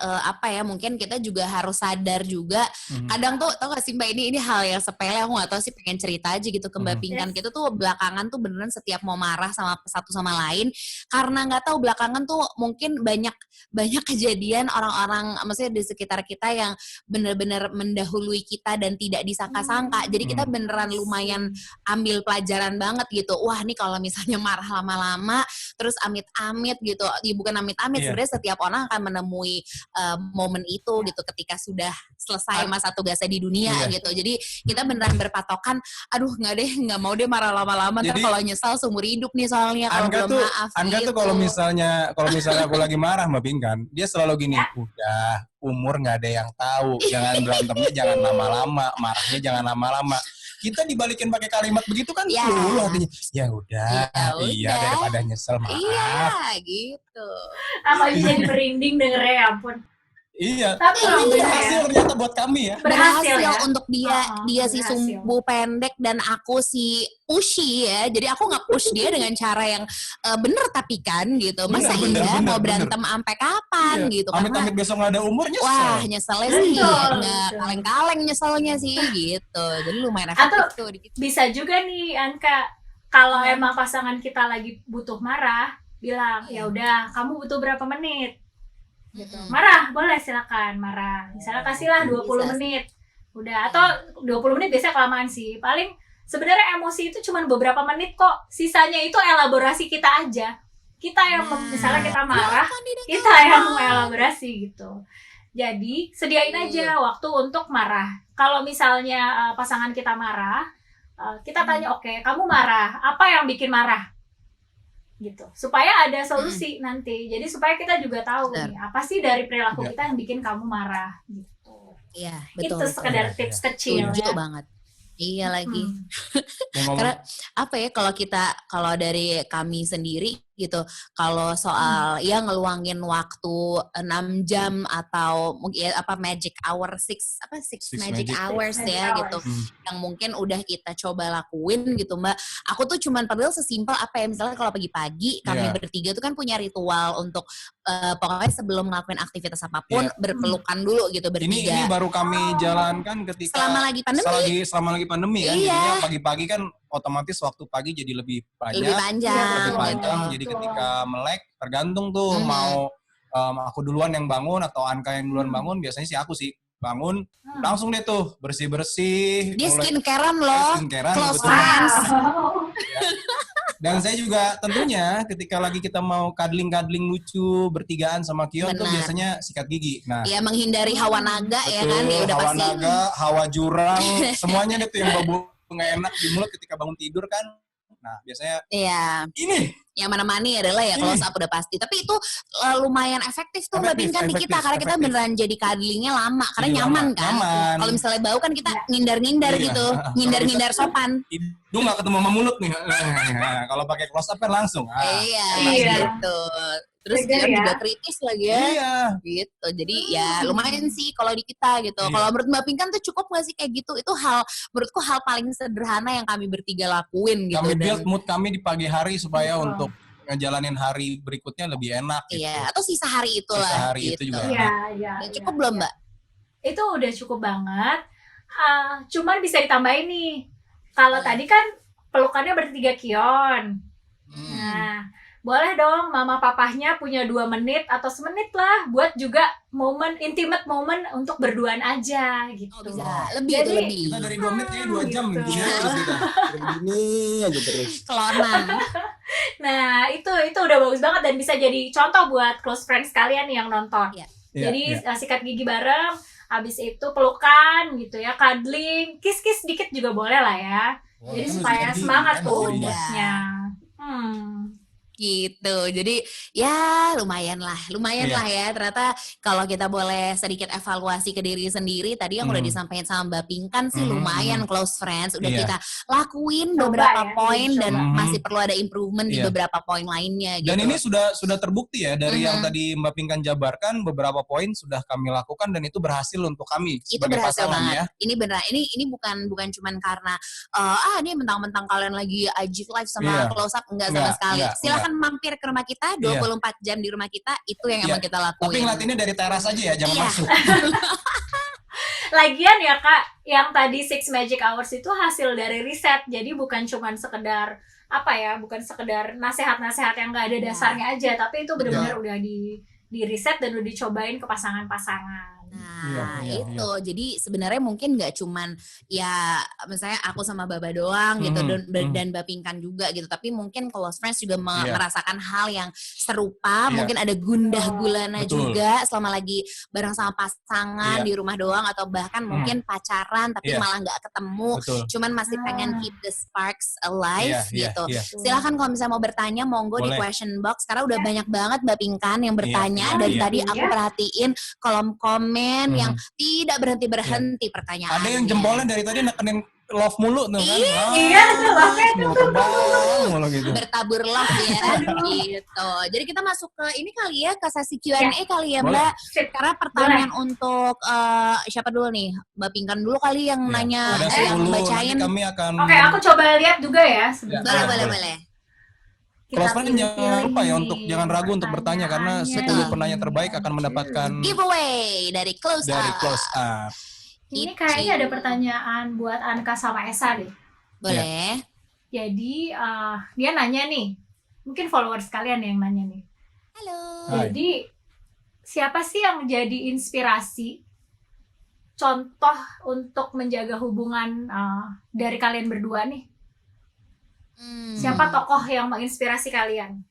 mungkin kita juga harus sadar juga. Kadang tuh, tau gak sih Mbak, ini hal yang sepele, aku gak tau sih, pengen cerita aja gitu ke Mbak Pinkan. Kita tuh belakangan tuh beneran setiap mau marah sama satu sama lain, karena gak tahu belakangan tuh mungkin banyak kejadian orang-orang, maksudnya di sekitar kita yang bener-bener mendahului kita dan tidak disangka-sangka. Jadi kita beneran lumayan ambil pelajaran banget gitu. Wah, nih kalau misalnya marah lama-lama, terus amit-amit gitu, bukan amit-amit, sebenarnya setiap orang akan menemui momen itu gitu ketika sudah selesai masa tugasnya di dunia gitu. Jadi kita beneran berpatokan, aduh nggak mau deh marah lama-lama, ntar kalau nyesal seumur hidup nih soalnya kalau belum maaf. Angga gitu. Tuh kalau misalnya aku lagi marah Mbak Pinkan, dia selalu gini, udah umur nggak ada yang tahu, jangan berantemnya jangan lama-lama, marahnya jangan lama-lama. Kita dibalikin pakai kalimat begitu kan dulu artinya ya udah daripada nyesel maaf. Iya gitu. Apa jadi merinding dengernya ya ampun. Iya. Tapi berhasil ternyata buat kami ya. Berhasil ya untuk dia si sumbu pendek dan aku si pushy ya. Jadi aku nggak push dia dengan cara yang bener tapi kan gitu. Masa mau berantem sampai kapan gitu. Amit-amit besok nggak ada umur nyesel. Wah nyeselnya sih nggak kaleng-kaleng nyeselnya sih gitu. Jadi lumayan efektif tuh. Bisa juga nih Anka, kalau emang pasangan kita lagi butuh marah, bilang ya udah kamu butuh berapa menit. Gitu. Marah, boleh silakan marah. Misalnya kasihlah 20 menit. Udah, atau 20 menit biasanya kelamaan sih. Paling sebenarnya emosi itu cuma beberapa menit kok. Sisanya itu elaborasi kita aja. Kita yang misalnya kita marah, kita yang mengelaborasi gitu. Jadi, sediain aja waktu untuk marah. Kalau misalnya pasangan kita marah, kita tanya, oke, kamu marah. Apa yang bikin marah? Gitu, supaya ada solusi nanti. Jadi supaya kita juga tahu nih apa sih dari perilaku kita yang bikin kamu marah gitu. Iya, betul. Itu sekedar tips kecil ya. Banget. Iya lagi. Karena kalau dari kami sendiri gitu. Kalau soal ya ngeluangin waktu 6 jam atau mungkin magic hour six magic hours ya gitu. Yang mungkin udah kita coba lakuin gitu Mbak. Aku tuh cuman padahal sesimpel apa ya, misalnya kalau pagi-pagi kami bertiga tuh kan punya ritual untuk pokoknya sebelum ngelakuin aktivitas apapun berpelukan dulu gitu bertiga. Ini baru kami jalankan ketika selama lagi pandemi kan. Jadinya pagi-pagi kan otomatis waktu pagi jadi lebih panjang. Jadi ketika melek tergantung tuh mau aku duluan yang bangun atau Anka yang duluan bangun. Biasanya sih aku sih bangun langsung deh tuh bersih-bersih. Dia skincarean loh, close friends. Dan saya juga tentunya ketika lagi kita mau cuddling lucu bertigaan sama Kion tuh biasanya sikat gigi. Nah, ya menghindari hawa naga ya kan, ya udah hawa pasti. naga, hawa jurang, semuanya deh tuh yang bau nggak enak di mulut ketika bangun tidur kan. Nah, biasanya ini yang mana-mani adalah ya close up udah pasti. Tapi itu lumayan efektif tuh Mbak Pinkan di kita karena kita beneran jadi cuddlingnya lama karena nyaman kan. Kalau misalnya bau kan kita ngindar-ngindar gitu, ngindar-ngindar sopan. Hidung nggak ketemu sama mulut nih. Kalau pakai close up kan langsung. Gitu. Terus dia juga kritis lagi ya. Gitu. Jadi ya lumayan sih kalau di kita gitu. Kalau menurut Mbak Pinkan tuh cukup nggak sih kayak gitu? Itu menurutku hal paling sederhana yang kami bertiga lakuin gitu. Kami build mood kami di pagi hari supaya untuk ngejalanin hari berikutnya lebih enak gitu. Iya, atau sisa hari itulah. Sisa hari itu juga. Dan cukup belum Mbak? Itu udah cukup banget. Cuman bisa ditambahin nih. Kalau tadi kan pelukannya bertiga Kion. Nah, boleh dong mama papahnya punya 2 menit atau semenit lah buat juga intimate moment untuk berduaan aja gitu. Bisa. Lebih. Kita dari 2 menit kayaknya 2 jam gitu. Begini aja terus. Kelonan. Nah, itu udah bagus banget dan bisa jadi contoh buat close friends kalian yang nonton. Jadi sikat gigi bareng, habis itu pelukan gitu ya, cuddling, kiss dikit juga boleh lah ya. Jadi supaya semangat tuh moodnya. Gitu. Jadi ya lumayan lah ya. Ternyata kalau kita boleh sedikit evaluasi ke diri sendiri, tadi yang udah disampaikan sama Mbak Pinkan sih lumayan close friends. Udah kita lakuin beberapa poin dan masih perlu ada improvement di beberapa poin lainnya gitu. Dan ini sudah terbukti ya dari yang tadi Mbak Pinkan jabarkan, beberapa poin sudah kami lakukan dan itu berhasil untuk kami sebagai pasangan ya. Ini benar. Ini bukan cuman karena ini mentang-mentang kalian lagi IG live sama close up, enggak sama sekali. Silakan mampir ke rumah kita 24 jam di rumah kita, itu yang emang kita lakuin. Tapi ngeliatinnya dari teras aja ya, jangan masuk. Lagian ya Kak, yang tadi 6 Magic Hours itu hasil dari riset. Jadi bukan cuman sekedar bukan sekedar nasihat-nasihat yang nggak ada dasarnya aja, tapi itu benar-benar udah di riset dan udah dicobain ke pasangan-pasangan. Nah, itu. Jadi sebenarnya mungkin nggak cuman ya misalnya aku sama Baba doang gitu dan Mbak Pinkan juga gitu, tapi mungkin close friends juga merasakan hal yang serupa, mungkin ada gundah gulana juga selama lagi bareng sama pasangan di rumah doang atau bahkan mungkin pacaran tapi malah nggak ketemu, cuman masih pengen keep the sparks alive gitu. Silakan kalau misalnya mau bertanya monggo di question box karena udah banyak banget Mbak Pinkan yang bertanya dari tadi aku perhatiin kolom komen yang tidak berhenti pertanyaan. Ada yang jempolnya dari tadi nekenin love mulu tuh kan. Iya, love-nya mulu gitu. Bertabur love ya gitu. Jadi kita masuk ke ini kali ya, ke sesi Q&A kali ya Mbak. Karena pertanyaan untuk siapa dulu nih? Mbak Pinkan dulu kali yang nanya, yang bacain. Kami akan Oke, aku coba lihat juga ya sebentar. Boleh. Close friend jangan lupa ya untuk jangan ragu untuk bertanya karena 10 penanya terbaik akan mendapatkan giveaway dari Close Up. Ini kayaknya ada pertanyaan buat Anka sama Esa deh. Boleh. Jadi dia nanya nih, mungkin followers kalian yang nanya nih. Halo. Jadi siapa sih yang jadi inspirasi, contoh untuk menjaga hubungan dari kalian berdua nih? Siapa tokoh yang menginspirasi kalian?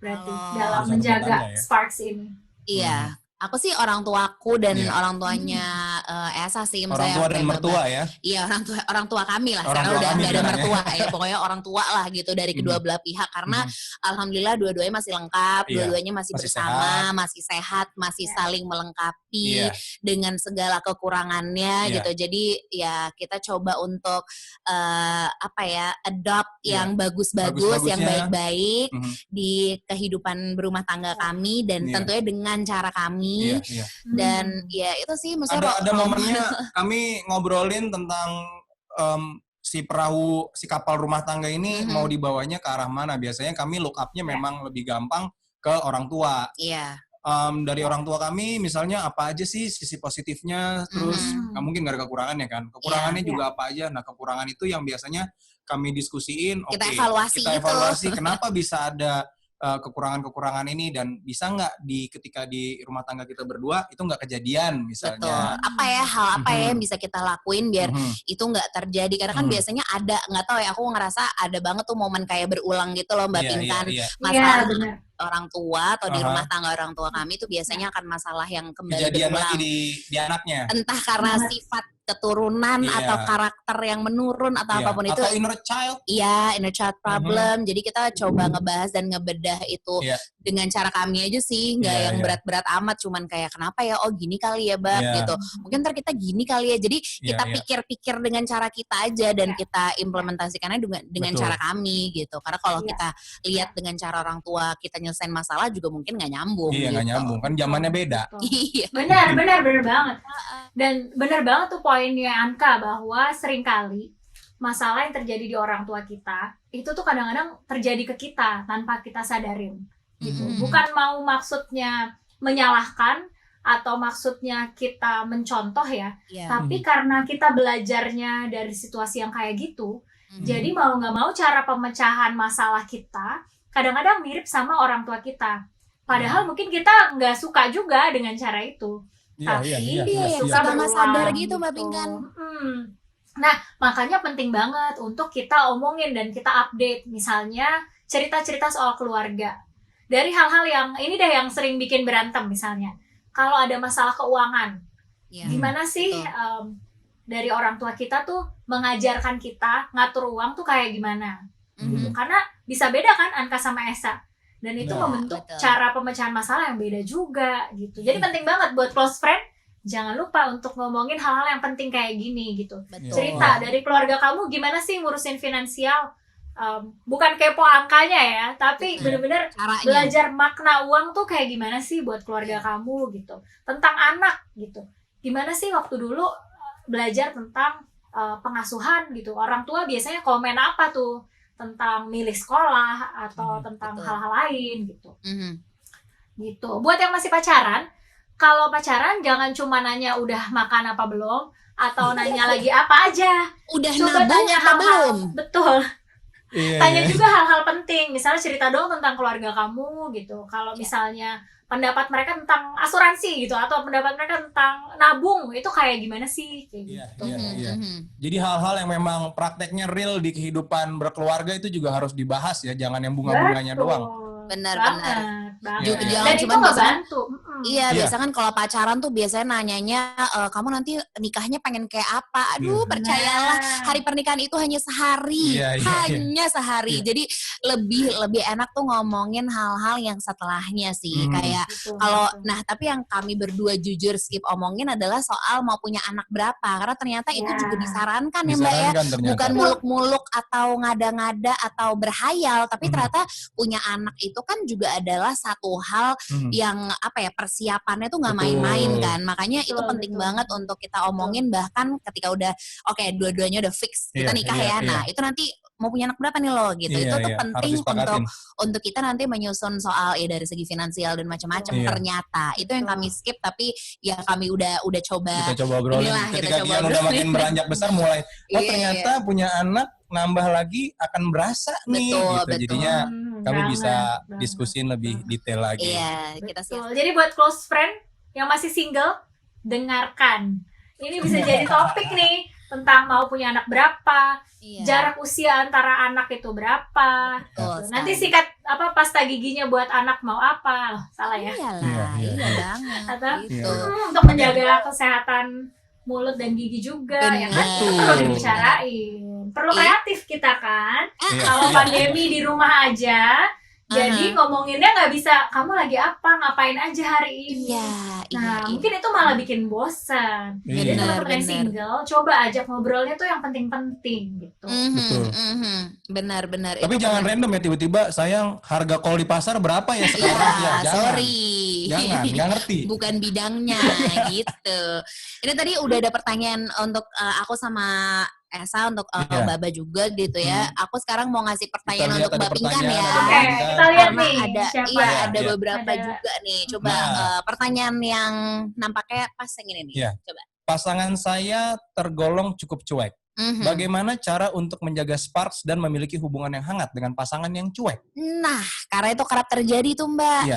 Berarti dalam menjaga sparks ini. Iya. Aku sih orang tuaku dan orang tuanya Esa sih. Orang tua dan mertua ya? Iya, orang tua kami lah. Sekarang udah nggak ada mertua ya. Pokoknya orang tua lah gitu dari kedua belah pihak. Karena alhamdulillah dua-duanya masih lengkap, dua-duanya masih bersama, masih sehat, masih saling melengkapi dengan segala kekurangannya gitu. Jadi ya kita coba untuk adopt yang bagus-bagus, yang baik-baik di kehidupan berumah tangga kami dan tentunya dengan cara kami. Dan ya itu sih maksudnya ada momennya kami ngobrolin tentang si kapal rumah tangga ini mau dibawanya ke arah mana. Biasanya kami look up-nya memang lebih gampang ke orang tua. Dari orang tua kami misalnya apa aja sih sisi positifnya, terus nggak mungkin nggak ada kekurangannya kan. Kekurangannya juga apa aja. Nah, kekurangan itu yang biasanya kami diskusiin, kita evaluasi kenapa bisa ada kekurangan-kekurangan ini, dan bisa nggak ketika di rumah tangga kita berdua itu nggak kejadian misalnya. Betul. Hal apa ya yang bisa kita lakuin biar itu nggak terjadi, karena kan biasanya ada, nggak tahu ya, aku ngerasa ada banget tuh momen kayak berulang gitu loh Mbak Pinkan. Masalah orang tua atau di rumah tangga orang tua kami itu biasanya akan masalah yang kembali kejadian berulang lagi di anaknya. Entah karena sifat keturunan atau karakter yang menurun atau apapun itu. Atau inner child. Iya, inner child problem. Jadi kita coba ngebahas dan ngebedah itu dengan cara kami aja sih, nggak yang berat-berat amat, cuman kayak kenapa ya, oh gini kali ya Bab gitu. Mungkin ntar kita gini kali ya. Jadi kita pikir-pikir dengan cara kita aja dan kita implementasikannya dengan cara kami gitu. Karena kalau kita lihat dengan cara orang tua kita nyelesain masalah juga mungkin nggak nyambung. Iya, nggak nyambung, kan zamannya beda. Iya. Benar banget. Dan benar banget tuh poinnya Anka, bahwa seringkali masalah yang terjadi di orang tua kita itu tuh kadang-kadang terjadi ke kita tanpa kita sadarin gitu. Bukan mau maksudnya menyalahkan atau maksudnya kita mencontoh ya, tapi karena kita belajarnya dari situasi yang kayak gitu, jadi mau nggak mau cara pemecahan masalah kita kadang-kadang mirip sama orang tua kita. Padahal mungkin kita nggak suka juga dengan cara itu. Tapi suka nggak sadar gitu Mbak Pinkan. Nah, makanya penting banget untuk kita omongin dan kita update, misalnya cerita-cerita soal keluarga. Dari hal-hal yang ini deh yang sering bikin berantem, misalnya kalau ada masalah keuangan, gimana sih dari orang tua kita tuh mengajarkan kita ngatur uang tuh kayak gimana gitu. Karena bisa beda kan Anka sama Esa, dan itu membentuk cara pemecahan masalah yang beda juga gitu. Jadi penting banget buat close friend, jangan lupa untuk ngomongin hal-hal yang penting kayak gini gitu. Cerita dari keluarga kamu gimana sih ngurusin finansial, bukan kepo angkanya ya, tapi benar-benar belajar makna uang tuh kayak gimana sih buat keluarga kamu gitu. Tentang anak gitu, gimana sih waktu dulu belajar tentang pengasuhan gitu. Orang tua biasanya komen apa tuh tentang milih sekolah atau tentang hal-hal lain gitu. Gitu. Buat yang masih pacaran, kalau pacaran jangan cuma nanya udah makan apa belum, atau nanya lagi apa aja. Udah coba nabung tanya apa hal-hal, belum? Betul. Tanya juga hal-hal penting, misalnya cerita dong tentang keluarga kamu gitu. Kalau misalnya pendapat mereka tentang asuransi gitu, atau pendapat mereka tentang nabung, itu kayak gimana sih kayak gitu. Jadi hal-hal yang memang prakteknya real di kehidupan berkeluarga itu juga harus dibahas ya, jangan yang bunga-bunganya doang. Benar-benar. Dan itu ngebantu. Biasa kan kalau pacaran tuh biasanya nanyanya kamu nanti nikahnya pengen kayak apa. Aduh, percayalah hari pernikahan itu hanya sehari. Hanya sehari. Jadi lebih enak tuh ngomongin hal-hal yang setelahnya sih. Kayak kalau tapi yang kami berdua jujur skip omongin adalah soal mau punya anak berapa. Karena ternyata itu juga disarankan ya Mbak ya. Bukan muluk-muluk atau ngada-ngada atau berhayal, tapi ternyata punya anak itu kan juga adalah satu hal yang persiapannya tuh nggak main-main kan. Makanya itu penting banget untuk kita omongin, bahkan ketika udah dua-duanya udah fix kita nikah Nah itu nanti mau punya anak berapa nih lo gitu. Itu tuh penting untuk kita nanti menyusun soal dari segi finansial dan macam-macam. Ternyata itu yang kami skip, tapi ya kami udah coba obrolin. Ketika Kian udah makin beranjak besar mulai ternyata punya anak nambah lagi akan berasa nih gitu. Jadinya kami bisa diskusin lebih detail lagi. Kita Jadi buat close friend yang masih single, dengarkan. Ini bisa jadi topik nih tentang mau punya anak berapa, jarak usia antara anak itu berapa. Nanti sikat pasta giginya buat anak mau apa? Salah ya? Iyalah, iya banget. Atau gitu. untuk menjaga kesehatan mulut dan gigi juga, ya kan? Perlu dibicarain. Perlu kreatif kita kan. Kalau pandemi di rumah aja, jadi ngomonginnya nggak bisa, kamu lagi apa, ngapain aja hari ini. Mungkin itu malah bikin bosan. Jadi untuk yang single, coba ajak ngobrolnya tuh yang penting-penting gitu. Benar-benar. Tapi jangan random ya, tiba-tiba sayang harga kol di pasar berapa ya sekarang? Jangan, nggak ngerti. Bukan bidangnya gitu. Ini tadi udah ada pertanyaan untuk aku sama Esa, untuk Baba juga gitu ya. Aku sekarang mau ngasih pertanyaan untuk Mbak Pinkan ya. Oke, kita lihat nih. Ada beberapa juga nih. Coba pertanyaan yang nampaknya pas yang ini nih. Coba. Pasangan saya tergolong cukup cuek. Bagaimana cara untuk menjaga sparks dan memiliki hubungan yang hangat dengan pasangan yang cuek? Nah, karena itu kerap terjadi tuh Mbak.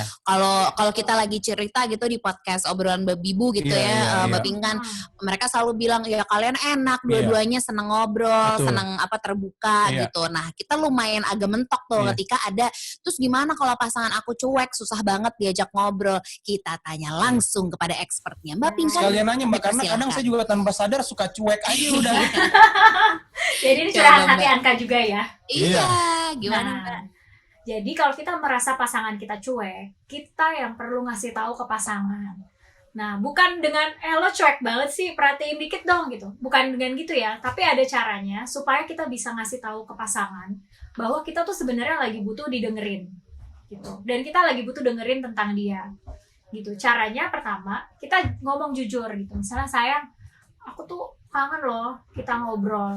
Kalau kita lagi cerita gitu di podcast obrolan Babibu gitu Mbak Pinkan, mereka selalu bilang ya kalian enak, dua-duanya seneng ngobrol, seneng terbuka gitu. Nah, kita lumayan agak mentok tuh ketika ada, terus gimana kalau pasangan aku cuek, susah banget diajak ngobrol. Kita tanya langsung kepada expertnya. Mbak Pinkan. Sekalian nanya Mbak, karena kadang saya juga tanpa sadar suka cuek aja udah. Jadi ini curahan hati Anka juga ya. Iya, gimana Mbak? Jadi kalau kita merasa pasangan kita cuek, kita yang perlu ngasih tahu ke pasangan. Nah, bukan dengan lo cuek banget sih, perhatiin dikit dong gitu. Bukan dengan gitu ya, tapi ada caranya supaya kita bisa ngasih tahu ke pasangan bahwa kita tuh sebenarnya lagi butuh didengerin gitu. Dan kita lagi butuh dengerin tentang dia. Gitu. Caranya pertama, kita ngomong jujur gitu. Misalnya, sayang, aku tuh kangen loh kita ngobrol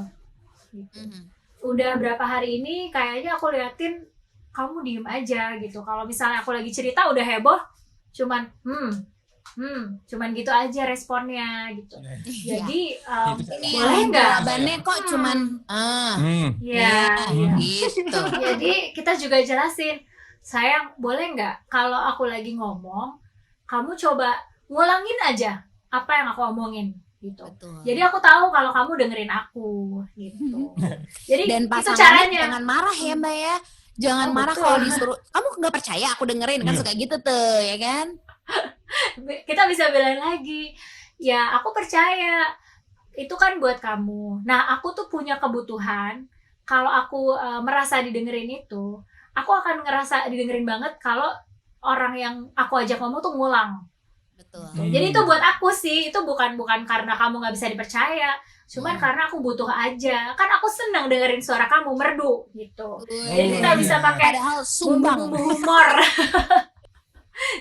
gitu. Udah berapa hari ini kayaknya aku liatin kamu diem aja gitu. Kalau misalnya aku lagi cerita udah heboh, cuman cuman gitu aja responnya gitu. Jadi boleh nggak? Jawabannya kok cuman gitu. Jadi kita juga jelasin, sayang boleh nggak kalau aku lagi ngomong, kamu coba ngulangin aja apa yang aku omongin. Gitu. Jadi aku tahu kalau kamu dengerin aku gitu. Jadi dan itu caranya. Jangan marah ya Mbak ya. Jangan marah kalau disuruh. Kamu nggak percaya aku dengerin kan suka gitu tuh ya kan. Kita bisa bilang lagi, ya aku percaya itu kan buat kamu. Nah aku tuh punya kebutuhan. Kalau aku merasa didengerin itu, aku akan ngerasa didengerin banget kalau orang yang aku ajak ngomong tuh ngulang. Betul. Jadi itu buat aku sih, itu bukan karena kamu nggak bisa dipercaya, cuman karena aku butuh aja. Kan aku senang dengerin suara kamu merdu gitu. Jadi kita bisa pakai bumbu humor.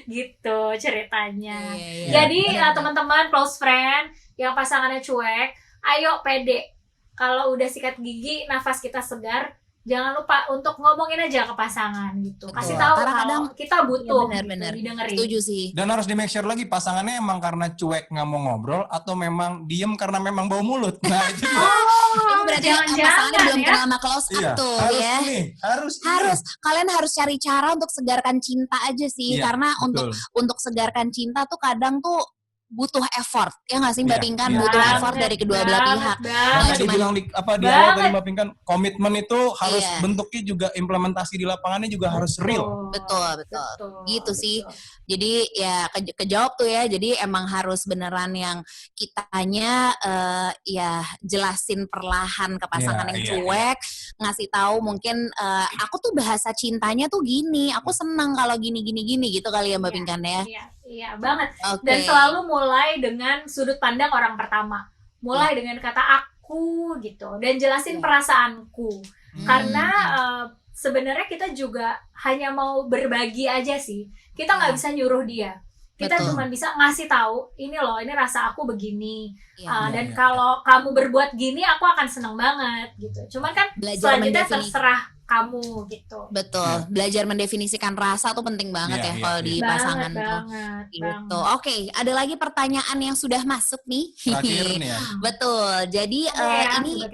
Gitu ceritanya. Jadi teman-teman close friend yang pasangannya cuek, ayo pede. Kalau udah sikat gigi, nafas kita segar, jangan lupa untuk ngomongin aja ke pasangan gitu. Kasih tahu kalau kita butuh benar-benar didengerin. Setuju sih. Dan harus di make sure lagi pasangannya emang karena cuek nggak mau ngobrol atau memang diem karena memang bau mulut. Nah itu itu berarti pasangannya belum kenal sama close up tuh ya. Harus. Kalian harus cari cara untuk segarkan cinta aja sih, karena untuk segarkan cinta tuh kadang tuh butuh effort, ya nggak sih Mbak Pinkan? Butuh effort dari kedua belah pihak. Tadi bilang di awal tadi Mbak Pinkan, komitmen itu harus bentuknya juga implementasi di lapangannya juga harus real. Betul. Gitu sih. Jadi ya kejawab tuh ya. Jadi emang harus beneran yang kitanya ya jelasin perlahan ke pasangan yang cuek, ngasih tahu mungkin aku tuh bahasa cintanya tuh gini, aku senang kalau gini gitu kali ya Mbak Pinkan ya. Iya banget. Dan selalu mulai dengan sudut pandang orang pertama. Mulai dengan kata aku gitu dan jelasin perasaanku. Karena sebenarnya kita juga hanya mau berbagi aja sih. Kita nggak bisa nyuruh dia. Kita cuma bisa ngasih tahu, ini loh, ini rasa aku begini. Dan kalau kamu berbuat gini, aku akan seneng banget gitu. Cuman kan selanjutnya terserah kamu gitu. Betul. Belajar mendefinisikan rasa tuh penting banget kalau di pasangan tuh. Gitu. Oke, ada lagi pertanyaan yang sudah masuk nih. Terakhir nih ya. Betul. Jadi ini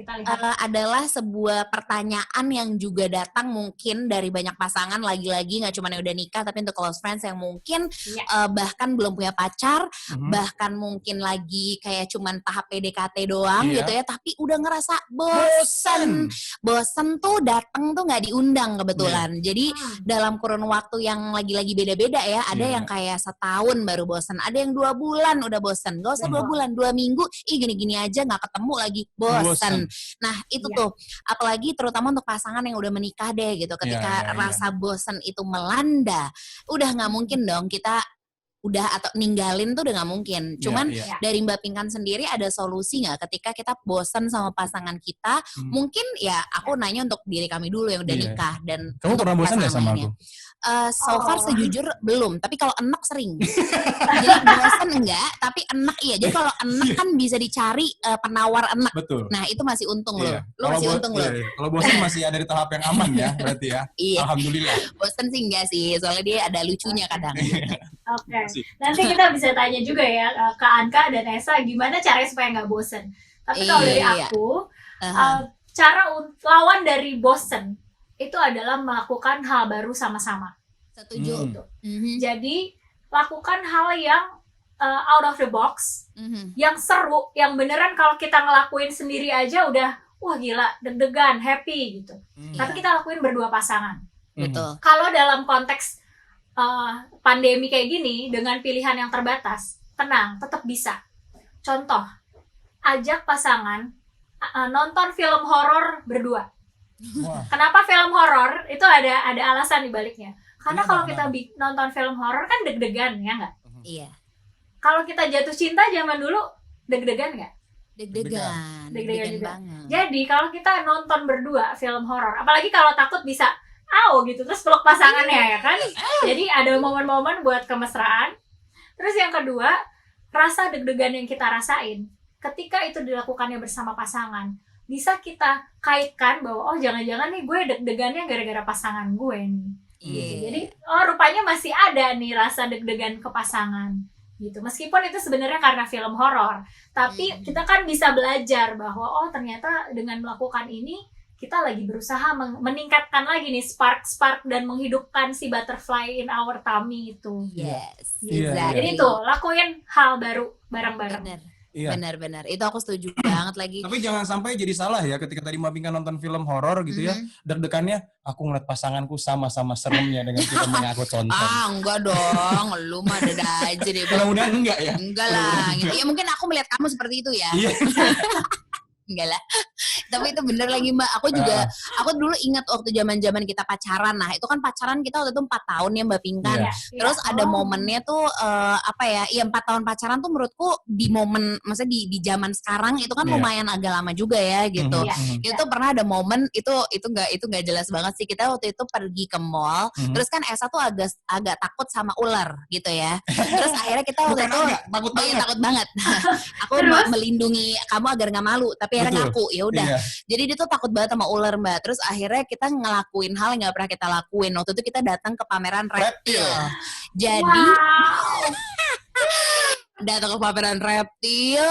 adalah sebuah pertanyaan yang juga datang mungkin dari banyak pasangan, lagi-lagi nggak cuma yang udah nikah tapi untuk close friends yang mungkin bahkan belum punya pacar, bahkan mungkin lagi kayak cuman tahap PDKT doang gitu ya, tapi udah ngerasa bosen tuh datang tuh tuh nggak diundang kebetulan. Jadi dalam kurun waktu yang lagi-lagi beda-beda ya, ada yang kayak setahun baru bosen, ada yang 2 bulan udah bosen, gak usah 2 bulan, 2 minggu, gini-gini aja nggak ketemu lagi, bosen. Nah itu tuh, apalagi terutama untuk pasangan yang udah menikah deh gitu, ketika rasa bosen itu melanda, udah nggak mungkin dong kita udah atau ninggalin tuh udah nggak mungkin. Cuman dari Mbak Pinkan sendiri ada solusi nggak ketika kita bosan sama pasangan kita? Mungkin ya aku nanya untuk diri kami dulu yang udah nikah dan kamu pernah bosan nggak sama aku? So far sejujur belum, tapi kalau enak sering. Jadi bosan enggak, tapi enak iya. Jadi kalau enak kan bisa dicari penawar enak. Betul. Nah itu masih untung loh. Lo masih untung loh. Kalau bosan masih ada di tahap yang aman ya, berarti ya. Alhamdulillah. Bosan sih enggak sih, soalnya dia ada lucunya kadang. Oke. Nanti kita bisa tanya juga ya ke Anka dan Esa gimana caranya supaya nggak bosen. Tapi kalau dari aku, cara lawan dari bosen itu adalah melakukan hal baru sama-sama. Setuju. Jadi lakukan hal yang out of the box, yang seru, yang beneran kalau kita ngelakuin sendiri aja udah wah gila, deg-degan, happy gitu. Tapi kita lakuin berdua pasangan. Betul. Kalau dalam konteks pandemi kayak gini dengan pilihan yang terbatas, tenang, tetap bisa. Contoh, ajak pasangan nonton film horor berdua. Kenapa film horor? Itu ada alasan di baliknya. Karena kalau kita nonton film horor kan deg-degan, ya nggak? Iya. Kalau kita jatuh cinta zaman dulu, deg-degan nggak? Deg-degan juga. Banget. Jadi kalau kita nonton berdua film horor, apalagi kalau takut bisa gitu, terus peluk pasangannya ya kan. Jadi ada momen-momen buat kemesraan. Terus yang kedua, rasa deg-degan yang kita rasain ketika itu dilakukannya bersama pasangan, bisa kita kaitkan bahwa jangan-jangan nih gue deg-degannya gara-gara pasangan gue nih. Jadi rupanya masih ada nih rasa deg-degan ke pasangan gitu. Meskipun itu sebenarnya karena film horor, tapi kita kan bisa belajar bahwa ternyata dengan melakukan ini kita lagi berusaha meningkatkan lagi nih spark dan menghidupkan si butterfly in our tummy itu. Yes. Gitu. Jadi tuh lakuin hal baru bareng-bareng. Benar-benar. Itu aku setuju banget lagi. Tapi jangan sampai jadi salah ya ketika tadi Mbak Pinkan nonton film horor gitu ya, deg-degannya aku ngeliat pasanganku sama-sama seremnya dengan kita mengaku tonton. Enggak dong, lu mah ada aja deh. Mudah-mudahan enggak ya? Enggak lah. Gitu. Ya mungkin aku melihat kamu seperti itu ya. Enggak lah. Tapi itu bener lagi Mbak. Aku dulu ingat waktu zaman-zaman kita pacaran. Nah, itu kan pacaran kita waktu itu 4 tahun ya Mbak Pinkan. Terus ada momennya tuh 4 tahun pacaran tuh menurutku di momen, maksudnya di zaman sekarang itu kan lumayan agak lama juga ya gitu. Itu pernah ada momen itu enggak jelas banget sih. Kita waktu itu pergi ke mall. Terus kan Esa tuh agak takut sama ular gitu ya. Terus akhirnya kita waktu itu takut banget. Aku melindungi kamu agar nggak malu, tapi akhirnya ngaku ya udah. Jadi dia tuh takut banget sama ular Mbak. Terus akhirnya kita ngelakuin hal yang nggak pernah kita lakuin. Waktu itu kita datang ke pameran reptil. Jadi datang ke pameran reptil,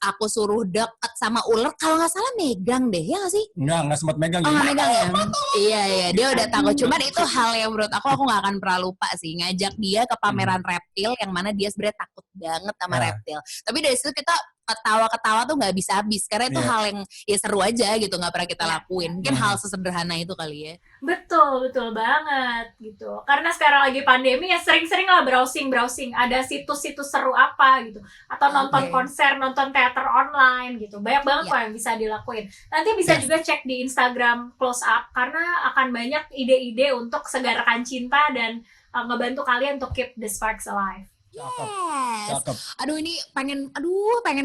aku suruh deket sama ular, kalau nggak salah megang deh, ya nggak sih? Nggak sempat megang. Nggak megang ya? Iya, dia udah takut. Cuman itu hal yang menurut aku nggak akan pernah lupa sih, ngajak dia ke pameran reptil yang mana dia sebenarnya takut banget sama reptil. Tapi dari situ kita ketawa-ketawa tuh nggak bisa habis karena itu hal yang ya seru aja gitu, nggak pernah kita lakuin. Mungkin hal sesederhana itu kali ya. Betul banget gitu. Karena sekarang lagi pandemi ya sering-sering lah browsing ada situs-situs seru apa gitu, atau nonton konser, nonton teater online gitu. Banyak banget kok yang bisa dilakuin. Nanti bisa juga cek di Instagram Close Up karena akan banyak ide-ide untuk segarkan cinta dan ngebantu kalian untuk keep the sparks alive. Cakep. Aduh ini pengen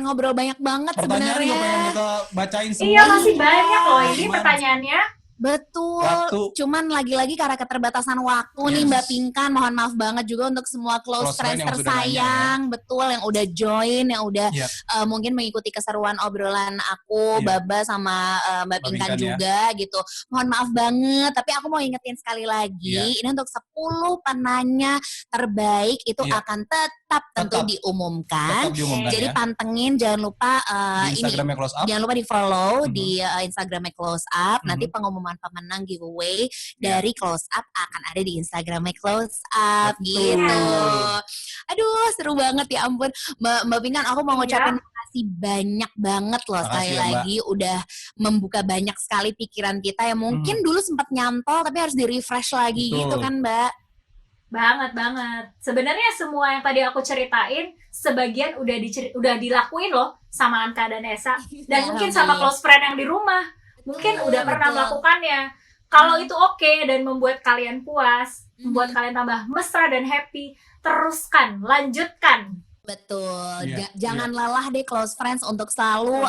ngobrol banyak banget sebenarnya. Pertanyaan juga pengen kita bacain semua. Iya masih banyak loh ini pertanyaannya. Betul. Cuman lagi-lagi karena keterbatasan waktu nih Mbak Pinkan, mohon maaf banget juga untuk semua close friends tersayang, betul yang udah join, yang udah mungkin mengikuti keseruan obrolan aku, Baba sama Mbak Pinkan juga gitu. Mohon maaf banget, tapi aku mau ingetin sekali lagi, ini untuk 10 penanya terbaik itu akan tetap tentu diumumkan. Jadi pantengin, jangan lupa di Instagramnya Close Up. Jangan lupa di follow di Instagramnya Close Up. Nanti pengumuman pemenang giveaway dari Close Up akan ada di Instagramnya Close Up gitu. Aduh, seru banget ya ampun. Mbak Pinkan, aku mau ngucapin makasih banyak banget loh sekali lagi udah membuka banyak sekali pikiran kita yang mungkin dulu sempat nyantol tapi harus di-refresh lagi gitu kan, Mbak? Banget. Sebenarnya semua yang tadi aku ceritain sebagian udah dilakuin loh sama Anka dan Esa dan mungkin sama close friend yang di rumah. Mungkin udah pernah melakukannya. Kalau itu oke dan membuat kalian puas, membuat kalian tambah mesra dan happy, teruskan, lanjutkan. Betul, jangan lelah deh close friends untuk selalu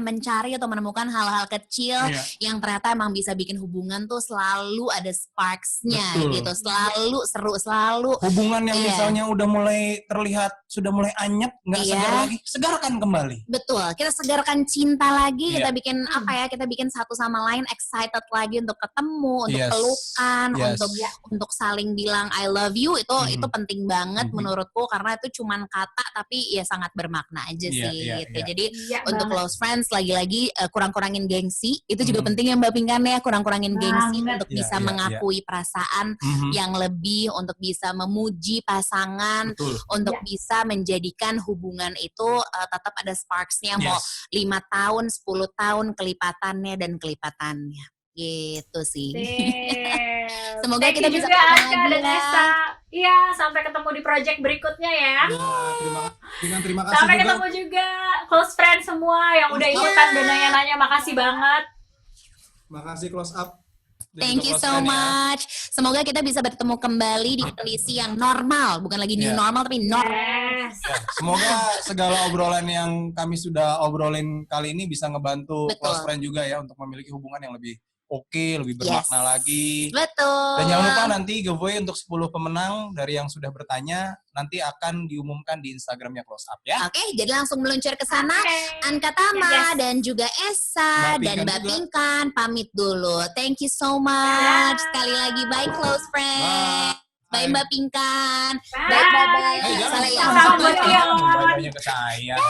mencari atau menemukan hal-hal kecil yang ternyata emang bisa bikin hubungan tuh selalu ada sparks-nya gitu, selalu seru, selalu hubungan yang misalnya udah mulai terlihat sudah mulai anyep, nggak segar lagi, segarkan kembali. Betul, kita segarkan cinta lagi, kita bikin kita bikin satu sama lain excited lagi untuk ketemu, untuk pelukan, untuk saling bilang I love you, itu penting banget menurutku karena itu cuman kata tapi ya sangat bermakna aja sih gitu. Jadi untuk close friends lagi-lagi kurang-kurangin gengsi, itu juga penting ya Mbak Pinkan ya, kurang-kurangin gengsi untuk bisa mengakui perasaan yang lebih, untuk bisa memuji pasangan, untuk bisa menjadikan hubungan itu tetap ada sparks-nya mau 5 tahun, 10 tahun kelipatannya gitu sih. Semoga kita bisa juga Anka dan Esa. Iya, sampai ketemu di project berikutnya ya. Terima kasih sampai juga. Ketemu juga close friend semua yang udah ikutan dan nanya-nanya, makasih banget. Makasih Close Up. Thank you so much. Semoga kita bisa bertemu kembali di kondisi yang normal, bukan lagi new normal tapi normal. Semoga segala obrolan yang kami sudah obrolin kali ini bisa ngebantu close friend juga ya untuk memiliki hubungan yang lebih lebih bermakna lagi. Betul. Dan jangan lupa nanti giveaway untuk 10 pemenang dari yang sudah bertanya nanti akan diumumkan di Instagramnya Close Up ya. Oke, jadi langsung meluncur ke sana. Anka Tama dan juga Esa dan Mbak Pinkan pamit dulu. Thank you so much. Sekali lagi bye close friend. Bye Mbak Pinkan. Bye. Salam buat Bye-bye ke saya.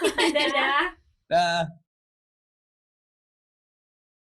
Dadah. Dah.